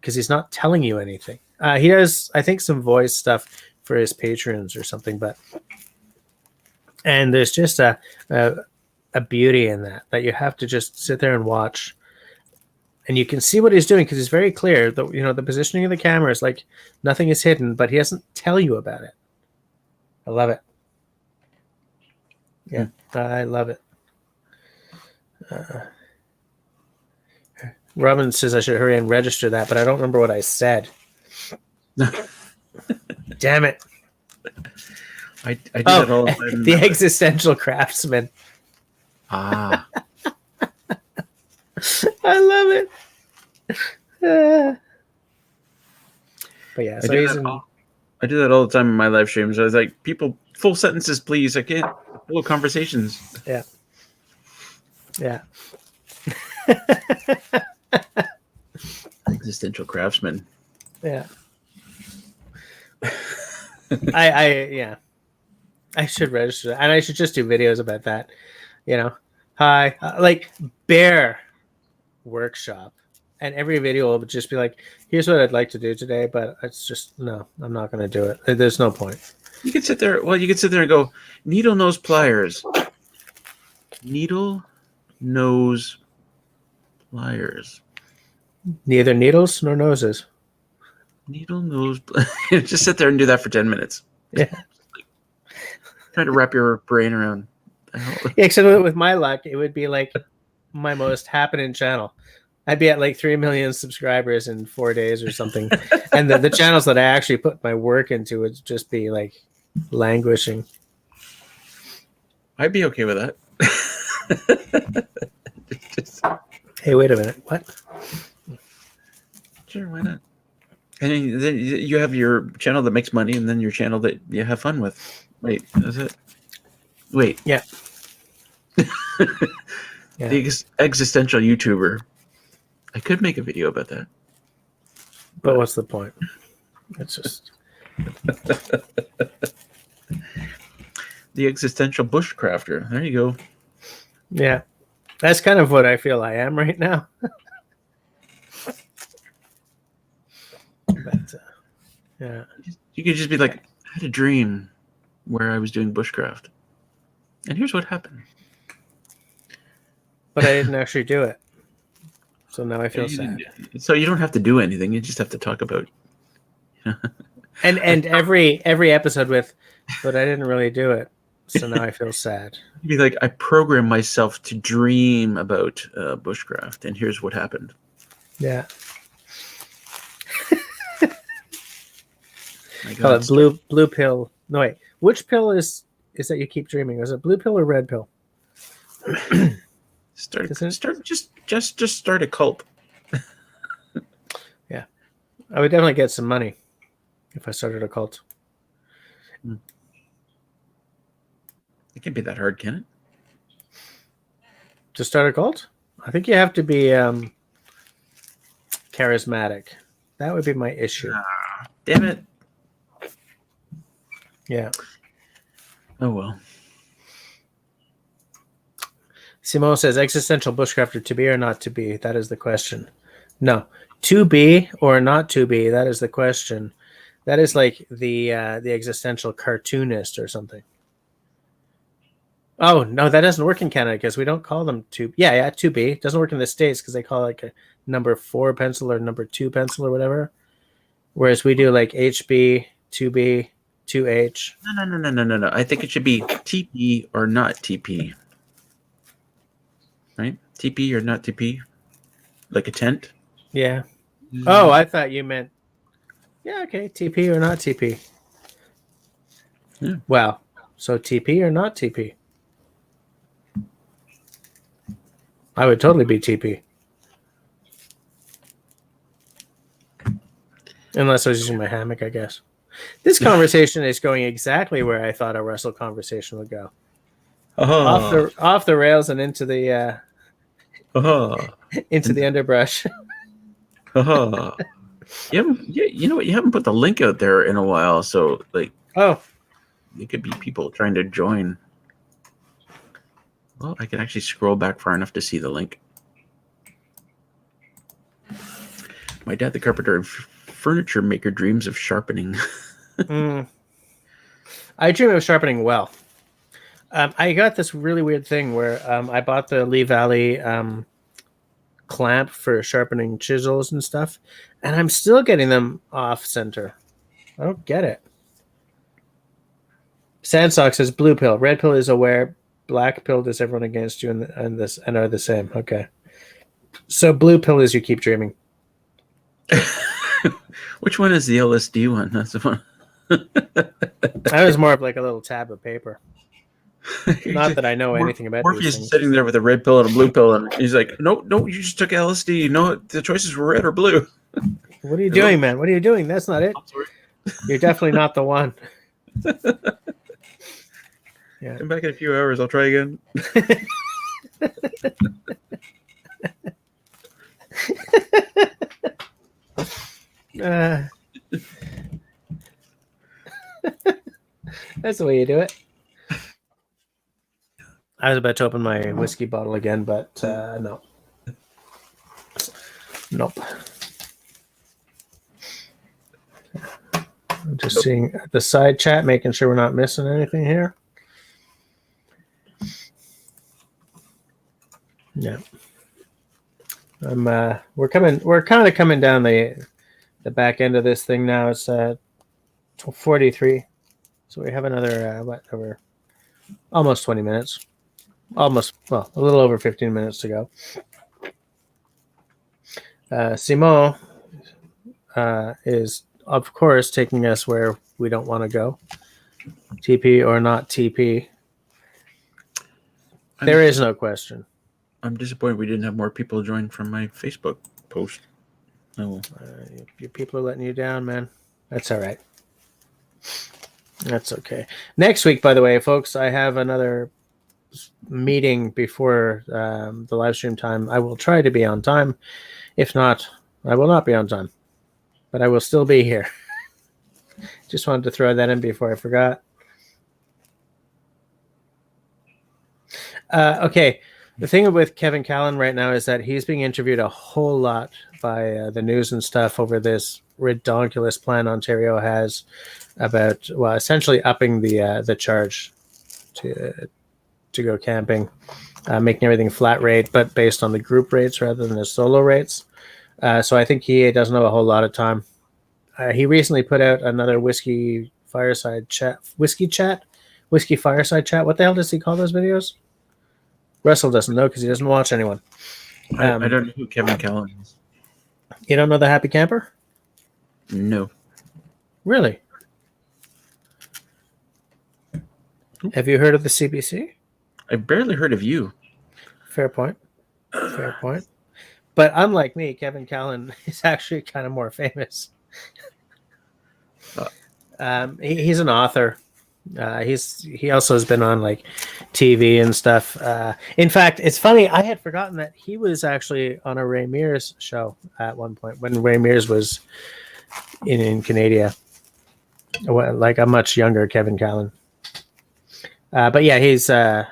because he's not telling you anything. He does, I think, some voice stuff for his patrons or something, and there's just a beauty in that you have to just sit there and watch. And you can see what he's doing because it's very clear. The positioning of the camera is like nothing is hidden, but he doesn't tell you about it. I love it. Yeah, I love it. Robin says I should hurry and register that, but I don't remember what I said. Damn it. I do that all the time. The Existential Craftsman. Ah. I love it. But yeah, so I do that all the time in my live streams. I was like, people, full sentences, please. I can't. Full conversations. Yeah. Yeah. Existential Craftsman. Yeah. I should register that. And I should just do videos about that. Hi, like Bear Workshop, and every video will just be like, here's what I'd like to do today, but it's just no, I'm not going to do it. There's no point. You could sit there and go, needle nose pliers. Needle nose pliers. Neither needles nor noses. Needle nose just sit there and do that for 10 minutes. Yeah. Try to wrap your brain around. Yeah, except with my luck, it would be like my most happening channel. I'd be at like 3 million subscribers in 4 days or something. And the channels that I actually put my work into would just be like languishing. I'd be okay with that. Hey, wait a minute. What? Sure, why not? And then you have your channel that makes money and then your channel that you have fun with. Wait, is it? Wait. Yeah. Yeah. The existential YouTuber. I could make a video about that. But what's the point? It's just... The existential bushcrafter. There you go. Yeah. That's kind of what I feel I am right now. But, yeah. You could just be like, I had a dream where I was doing bushcraft. And here's what happened. But I didn't actually do it. So now I feel sad. So you don't have to do anything. You just have to talk about. And every episode with, but I didn't really do it. So now I feel sad. You'd be like, I programmed myself to dream about bushcraft, and here's what happened. Yeah. My Call God, it blue pill. No wait, which pill is that you keep dreaming? Is it blue pill or red pill? Just start a cult. Yeah, I would definitely get some money if I started a cult. It can't be that hard, can it? To start a cult, I think you have to be charismatic. That would be my issue. Damn it. Yeah. Oh well. Simone says, existential bushcrafter, to be or not to be? That is the question. No, to be or not to be? That is the question. That is like the existential cartoonist or something. Oh no, that doesn't work in Canada because we don't call them to. Yeah, to be. It doesn't work in the States because they call it like a number 4 pencil or number 2 pencil or whatever. Whereas we do like HB, 2B, 2H. No. I think it should be TP or not TP. Right? TP or not TP? Like a tent? Yeah. Oh, I thought you meant. Yeah, okay. TP or not TP. Yeah. Well, so TP or not TP? I would totally be TP. Unless I was using my hammock, I guess. This conversation is going exactly where I thought a wrestle conversation would go. Off the rails and into the into the underbrush. You know what? You haven't put the link out there in a while, so like, it could be people trying to join. Well, I can actually scroll back far enough to see the link. My dad, the carpenter and furniture maker, dreams of sharpening. I dream of sharpening well. I got this really weird thing where I bought the Lee Valley clamp for sharpening chisels and stuff, and I'm still getting them off center. I don't get it. Sandsock says blue pill. Red pill is aware. Black pill is everyone against you and this and are the same. Okay. So blue pill is you keep dreaming. Which one is the LSD one? That's the one. That was more of like a little tab of paper. Not that I know anything about Morpheus is sitting there with a red pill and a blue pill, and he's like, no, you just took LSD. No, the choices were red or blue. What are you doing, man? What are you doing? That's not it. You're definitely not the one. Yeah. Come back in a few hours. I'll try again. That's the way you do it. I was about to open my whiskey bottle again, but no. Nope. I'm just seeing the side chat, making sure we're not missing anything here. Yeah. We're kind of coming down the back end of this thing now. It's 43. So we have another over almost 20 minutes. A little over 15 minutes to go. Simon is of course taking us where we don't want to go. TP or not TP. There is no question. I'm disappointed we didn't have more people join from my Facebook post. Oh, your people are letting you down, man. That's all right. That's okay. Next week, by the way, folks, I have another meeting before the live stream time. I will try to be on time. If not, I will not be on time. But I will still be here. Just wanted to throw that in before I forgot. Okay. The thing with Kevin Callan right now is that he's being interviewed a whole lot by the news and stuff over this redonkulous plan Ontario has about, well, essentially upping the charge to go camping, making everything flat rate, but based on the group rates rather than the solo rates. So I think he doesn't have a whole lot of time. He recently put out another whiskey fireside chat. What the hell does he call those videos? Russell doesn't know because he doesn't watch anyone. I don't know who Kevin Callan is. You don't know the Happy Camper? No. Really? Have you heard of the CBC? I barely heard of you. Fair point. Fair point. But unlike me, Kevin Callan is actually kind of more famous. He's an author. He also has been on like TV and stuff. In fact, it's funny. I had forgotten that he was actually on a Ray Mears show at one point when Ray Mears was in Canada. Like a much younger Kevin Callan. But yeah, he's a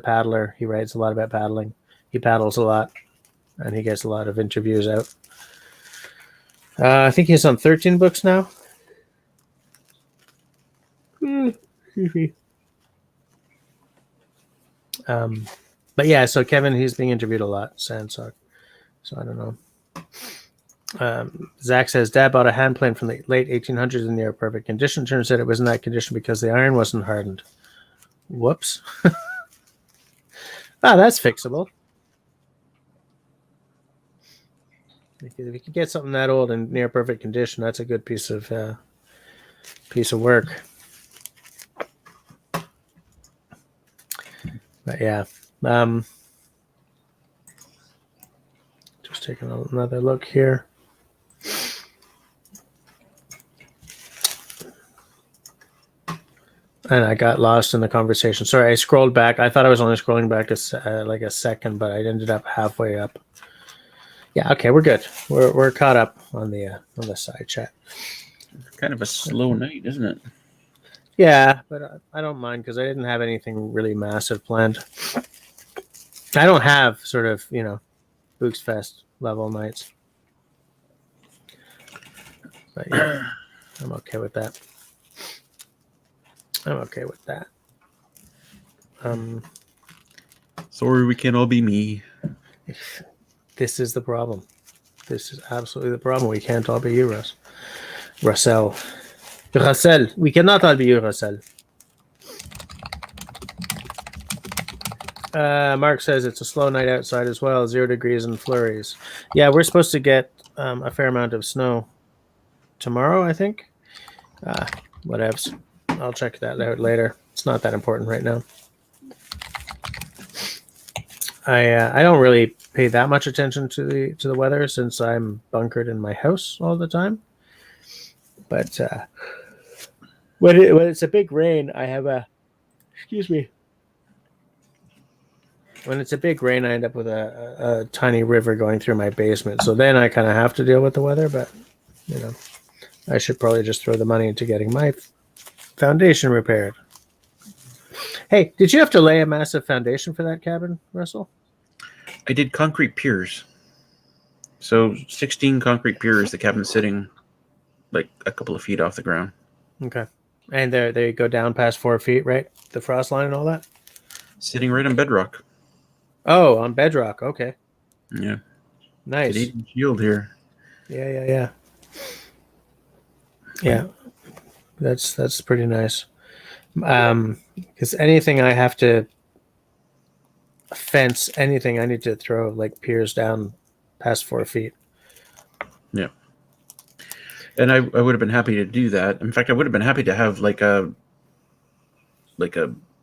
paddler. He writes a lot about paddling. He paddles a lot, and he gets a lot of interviews out. I think he's on 13 books now. But yeah, so Kevin, he's being interviewed a lot. Sandsock. So I don't know. Zach says, Dad bought a hand plane from the late 1800s in near perfect condition. Turns out it was in that condition because the iron wasn't hardened. Whoops. That's fixable. If you can get something that old in near perfect condition, that's a good piece of work. But yeah, just taking another look here. And I got lost in the conversation. Sorry, I scrolled back. I thought I was only scrolling back like a second, but I ended up halfway up. Yeah, okay, we're good. We're caught up on the side chat. Kind of a slow night, isn't it? Yeah, but I don't mind because I didn't have anything really massive planned. I don't have sort of, Books Fest level nights. But yeah, I'm okay with that. Sorry, we can't all be me. This is the problem. This is absolutely the problem. We can't all be you, Russ. Russell. We cannot all be you, Russell. Mark says it's a slow night outside as well. 0 degrees and flurries. Yeah, we're supposed to get a fair amount of snow tomorrow, I think. Whatevs. I'll check that out later. It's not that important right now. I don't really pay that much attention to the weather since I'm bunkered in my house all the time. But when it's a big rain, I have when it's a big rain, I end up with a tiny river going through my basement. So then I kind of have to deal with the weather. But I should probably just throw the money into getting my foundation repaired. Hey, did you have to lay a massive foundation for that cabin, Russell? I did concrete piers. So 16 concrete piers, the cabin's sitting like a couple of feet off the ground. Okay. And they go down past 4 feet, right? The frost line and all that? Sitting right on bedrock. Oh, on bedrock. Okay. Yeah. Nice. Canadian Shield here. Yeah. Yeah. That's pretty nice. Because anything I have to fence, anything I need to throw like piers down past 4 feet. Yeah. And I would have been happy to do that. In fact, I would have been happy to have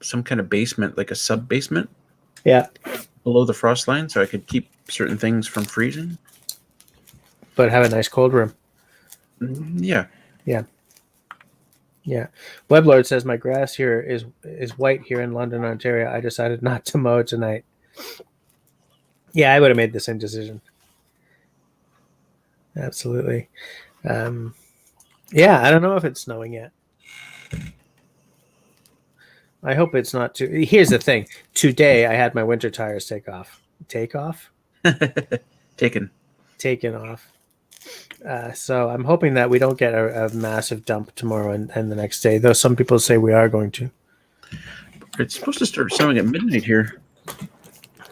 some kind of basement, like a sub basement. Yeah. Below the frost line, so I could keep certain things from freezing. But have a nice cold room. Yeah. Weblord says my grass here is white here in London, Ontario. I decided not to mow tonight. Yeah, I would have made the same decision. Absolutely. Yeah, I don't know if it's snowing yet. I hope it's not too. Here's the thing. Today I had my winter tires take off. Taken off. So I'm hoping that we don't get a massive dump tomorrow and the next day, though some people say we are going to. It's supposed to start snowing at midnight here.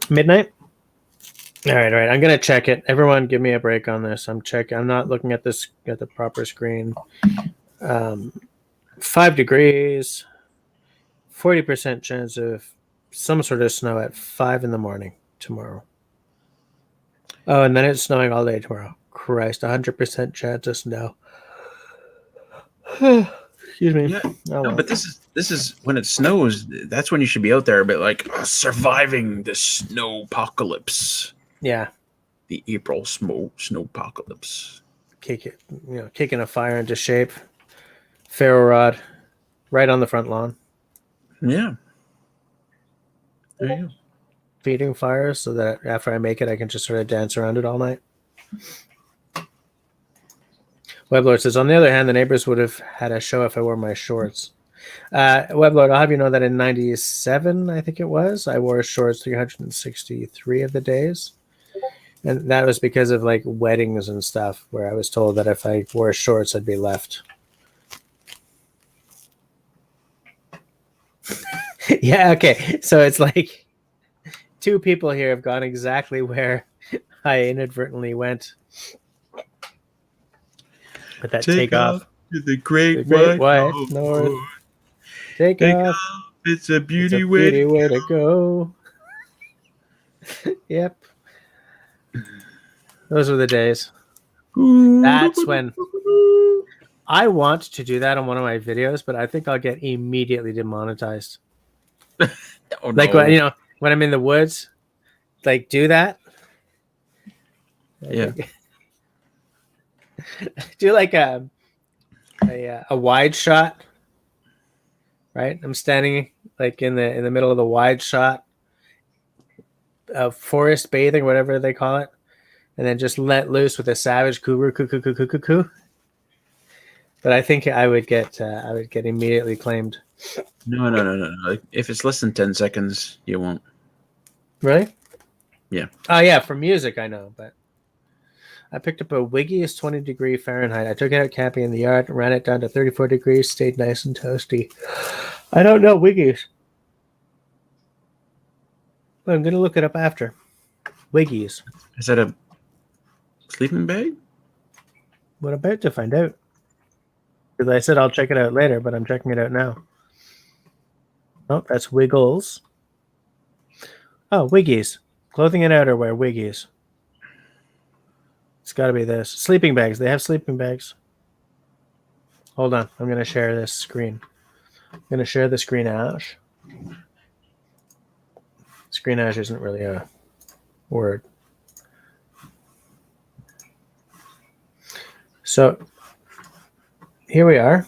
Midnight? All right. I'm going to check it. Everyone give me a break on this. I'm not looking at this at the proper screen. 5 degrees, 40% chance of some sort of snow at 5 in the morning tomorrow. Oh, and then it's snowing all day tomorrow. Christ, 100% chance of snow. Excuse me. Yeah. Oh, No, well. but this is when it snows. That's when you should be out there, but like surviving the snowpocalypse, Yeah. the April snowpocalypse. Kicking a fire into shape. Ferro rod, right on the front lawn. Yeah. There you go. Feeding fires so that after I make it, I can just sort of dance around it all night. Weblord says, on the other hand, the neighbors would have had a show if I wore my shorts. Weblord, I'll have you know that in 97, I think it was, I wore shorts 363 of the days. And that was because of like weddings and stuff where I was told that if I wore shorts, I'd be left. Yeah, okay. So it's like two people here have gone exactly where I inadvertently went. With that take off to the great, white north. Take off. It's a beauty, way to go. Yep. Those were the days. That's when I want to do that on one of my videos, but I think I'll get immediately demonetized. Oh, no. Like when I'm in the woods, like do that. Yeah. Do like a wide shot, right? I'm standing like in the middle of the wide shot of forest bathing, whatever they call it, and then just let loose with a savage coo. But I think I would get immediately claimed. No. Like, if it's less than 10 seconds, you won't. Really? Yeah. Oh yeah, for music I know, but I picked up a Wiggy's 20 degree Fahrenheit. I took it out camping in the yard, ran it down to 34 degrees, stayed nice and toasty. I don't know Wiggy's. But I'm going to look it up after. Wiggy's. Is that a sleeping bag? What about to find out? Because I said I'll check it out later, but I'm checking it out now. Oh, that's Wiggles. Oh, Wiggy's. Clothing and outerwear, Wiggy's. It's got to be this. Sleeping bags. They have sleeping bags. Hold on. I'm going to share this screen. I'm going to share the screen out. Screenage isn't really a word. So here we are.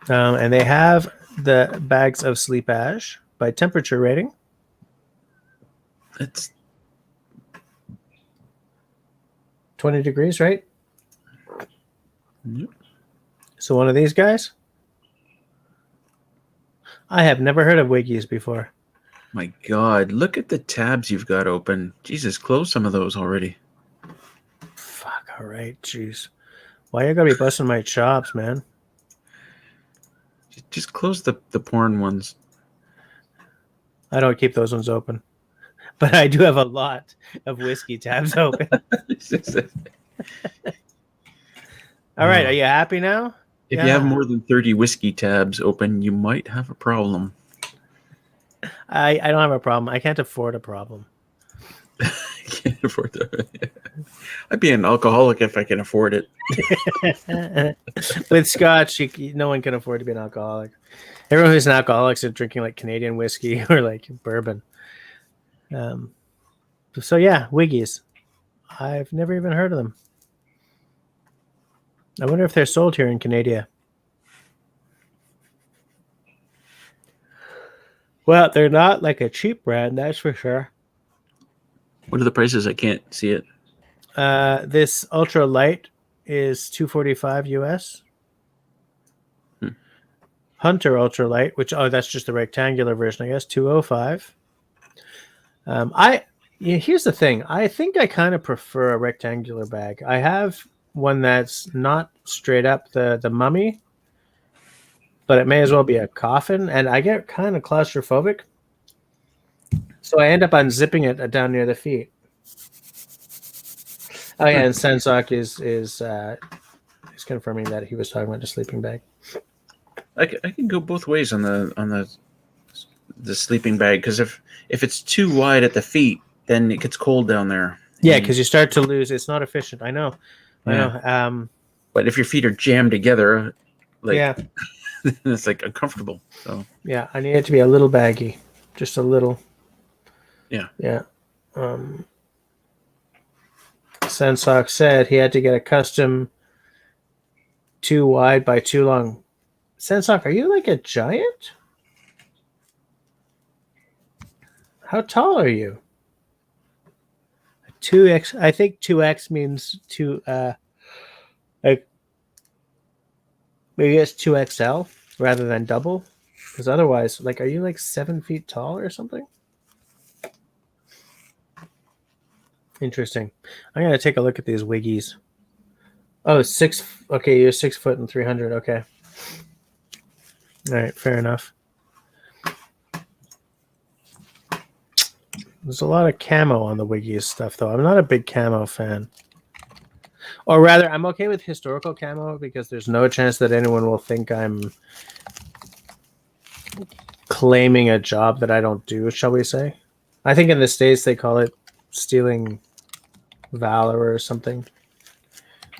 And they have the bags of sleep ash by temperature rating. It's 20 degrees, right? Yep. So one of these guys. I have never heard of Wiggy's before. My God, look at the tabs you've got open. Jesus, close some of those already. Fuck, all right, jeez. Why you gotta be busting my chops, man? Just close the porn ones. I don't keep those ones open. But I do have a lot of whiskey tabs open. All right, are you happy now? If you have more than 30 whiskey tabs open, you might have a problem. I don't have a problem. I can't afford a problem. I can't afford that. I'd be an alcoholic if I can afford it. With scotch, no one can afford to be an alcoholic. Everyone who's an alcoholic is drinking like Canadian whiskey or like bourbon. So yeah, Wiggy's. I've never even heard of them. I wonder if they're sold here in Canada. Well, they're not like a cheap brand, that's for sure. What are the prices? I can't see it. This ultra light is $245 US. Hunter ultra light, which that's just the rectangular version, I guess, $205. Here's the thing. I think I kind of prefer a rectangular bag. I have one that's not straight up the mummy, but it may as well be a coffin, and I get kind of claustrophobic. So I end up unzipping it down near the feet. Oh yeah, and Sensok is confirming that he was talking about the sleeping bag. I can go both ways on the sleeping bag, because if it's too wide at the feet, then it gets cold down there. Yeah, because you start to lose. It's not efficient. I know. But if your feet are jammed together, Like, Yeah. it's like uncomfortable. So Yeah, I need it to be a little baggy, just a little. yeah. Yeah. Sensok said he had to get a custom 2 wide by 2 long. Sensok, are you like a giant? How tall are you? 2x. I think 2x means two. Like maybe it's 2XL rather than double, because otherwise, like, are you like 7 feet tall or something? Interesting. I'm gonna take a look at these wiggies. Oh, six. Okay, you're 6 foot and 300. Okay. All right, fair enough. There's a lot of camo on the wiggies stuff, though. I'm not a big camo fan. Or rather, I'm okay with historical camo because there's no chance that anyone will think I'm claiming a job that I don't do, shall we say. I think in the States they call it stealing valor or something.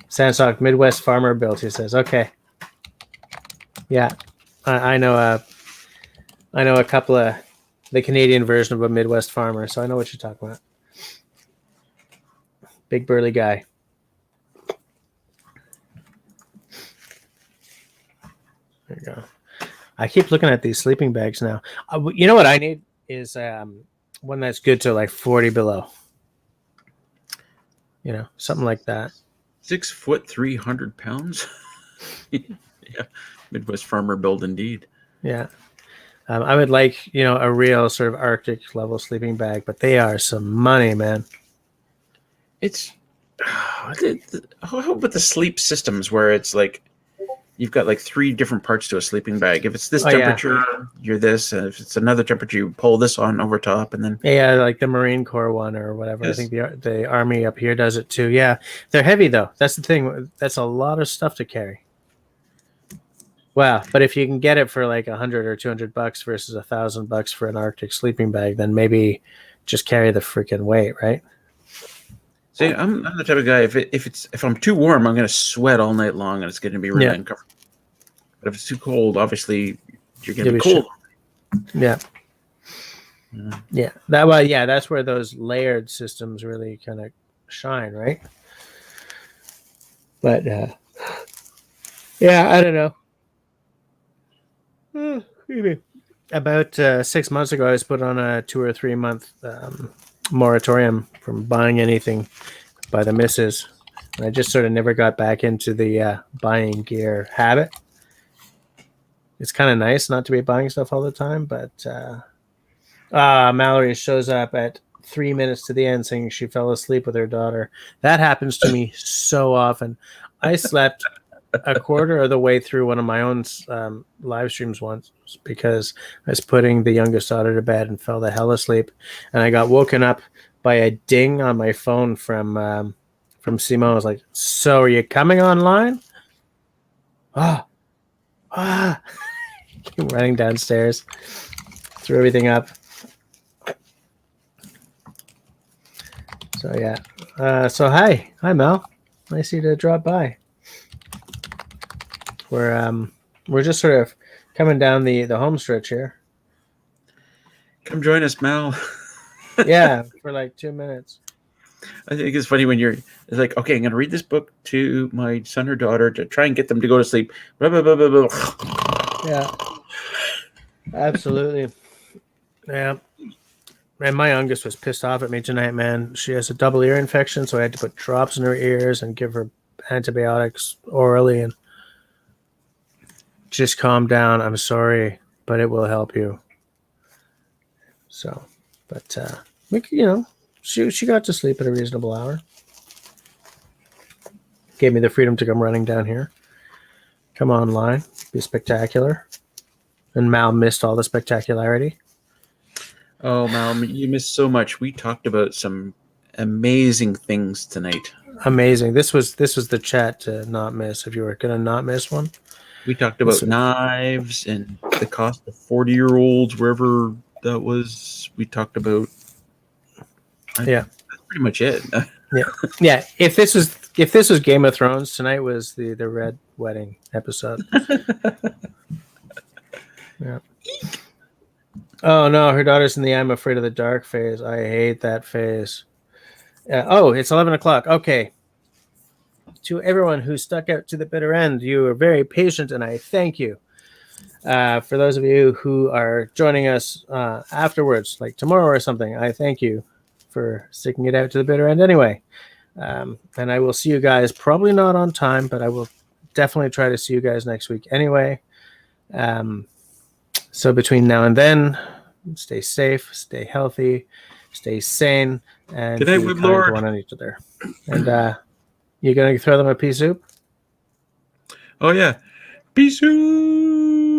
Sandstock Midwest farmer built, he says. Okay. Yeah. I know a couple of the Canadian version of a Midwest farmer, so I know what you're talking about. Big burly guy. There you go. I keep looking at these sleeping bags now. You know what I need is one that's good to like 40 below. You know, something like that. 6 foot, 300 pounds. Yeah, Midwest farmer build indeed. Yeah. I would like, a real sort of Arctic level sleeping bag, but they are some money, man. It's how about the sleep systems where it's like you've got like 3 different parts to a sleeping bag. If it's this temperature, you're this, and if it's another temperature, you pull this on over top, and then like the Marine Corps one or whatever. Yes. I think the Army up here does it too. Yeah, they're heavy though. That's the thing. That's a lot of stuff to carry. Wow, but if you can get it for like $100 or $200 versus $1,000 for an Arctic sleeping bag, then maybe just carry the freaking weight, right? See, I'm the type of guy. If I'm too warm, I'm going to sweat all night long, and it's going to be really uncomfortable. But if it's too cold, obviously you're going to be cold. Yeah. Yeah. That's where those layered systems really kind of shine, right? But I don't know. About 6 months ago, I was put on a 2 or 3 month moratorium from buying anything by the missus. And I just sort of never got back into the buying gear habit. It's kind of nice not to be buying stuff all the time, but Mallory shows up at 3 minutes to the end saying she fell asleep with her daughter. That happens to me so often. I slept a quarter of the way through one of my own live streams once because I was putting the youngest daughter to bed and fell the hell asleep, and I got woken up by a ding on my phone from Simone. I was like, "So are you coming online?" Came running downstairs, threw everything up. So yeah. So hi Mel, nice of you to drop by. We're just sort of coming down the home stretch here. Come join us, Mel. Yeah, for like 2 minutes. I think it's funny when it's like, okay, I'm going to read this book to my son or daughter to try and get them to go to sleep. Blah, blah, blah, blah, blah. Yeah, absolutely. Yeah. And my youngest was pissed off at me tonight, man. She has a double ear infection, so I had to put drops in her ears and give her antibiotics orally and just calm down. I'm sorry, but it will help you. So, but she got to sleep at a reasonable hour. Gave me the freedom to come running down here. Come online, be spectacular. And Mal missed all the spectacularity. Oh, Mal, you missed so much. We talked about some amazing things tonight. Amazing. This was the chat to not miss. If you were gonna not miss one. We talked about knives and the cost of 40-year-olds, wherever that was. We talked about. That's pretty much it. Yeah. If this was If this was Game of Thrones, tonight was the Red Wedding episode. Yeah. Oh no, her daughter's in the I'm afraid of the dark phase. I hate that phase. It's 11 o'clock. Okay. To everyone who stuck out to the bitter end, you are very patient, and I thank you. For those of you who are joining us afterwards, like tomorrow or something, I thank you for sticking it out to the bitter end anyway. And I will see you guys, probably not on time, but I will definitely try to see you guys next week anyway. So between now and then, stay safe, stay healthy, stay sane, and Good night, be Wood kind Lord. to one on each other. And you going to throw them a pea soup? Oh, yeah. Pea soup. All right. Bye. Bye.